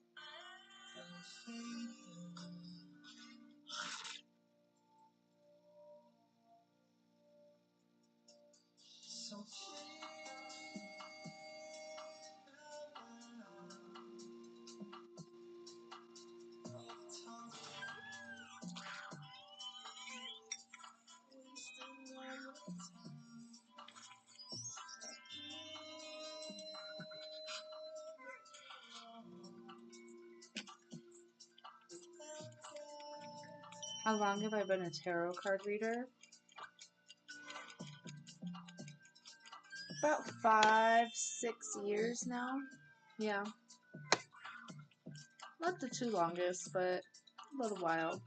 S1: How long have I been a tarot card reader? about 5, 6 years now. Yeah. Not the two longest, but a little while.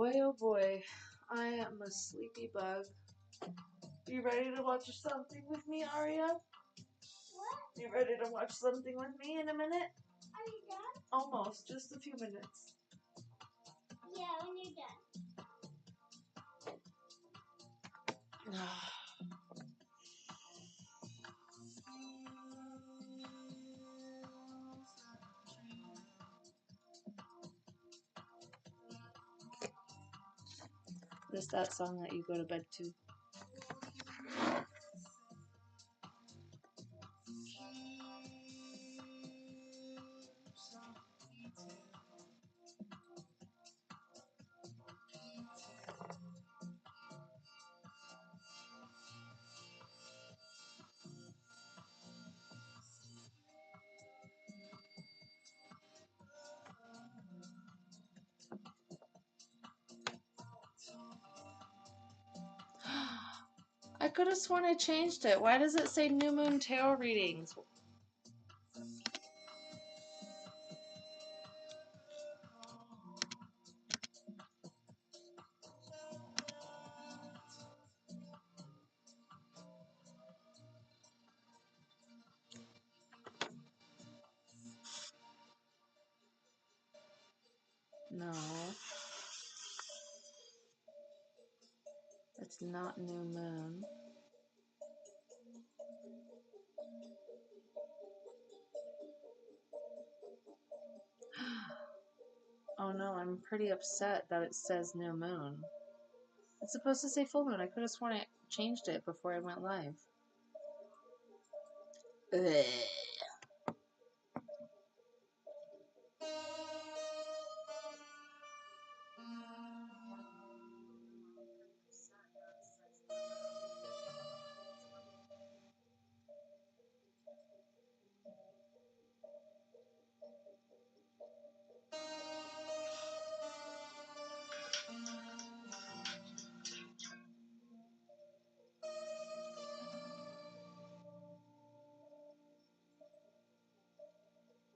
S1: Oh boy. I am a sleepy bug. You ready to watch something with me, Aria?
S2: What?
S1: You ready to watch something with me in a minute?
S2: Are you done?
S1: Almost, just a few minutes.
S2: Yeah, when you're done.
S1: This that song that you go to bed to. I could have sworn I changed it. Why does it say New Moon Tarot Readings? No. It's not New Moon. Oh no, I'm pretty upset that it says New Moon. It's supposed to say Full Moon. I could have sworn I changed it before I went live. Ugh.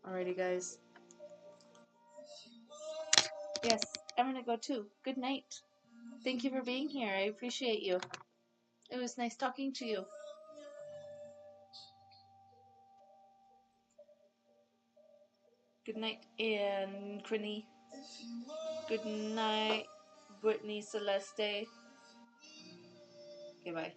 S1: Alrighty, guys. Yes, I'm gonna go too. Good night. Thank you for being here. I appreciate you. It was nice talking to you. Good night, Anne Crinny. Good night, Brittany Celeste. Okay, bye.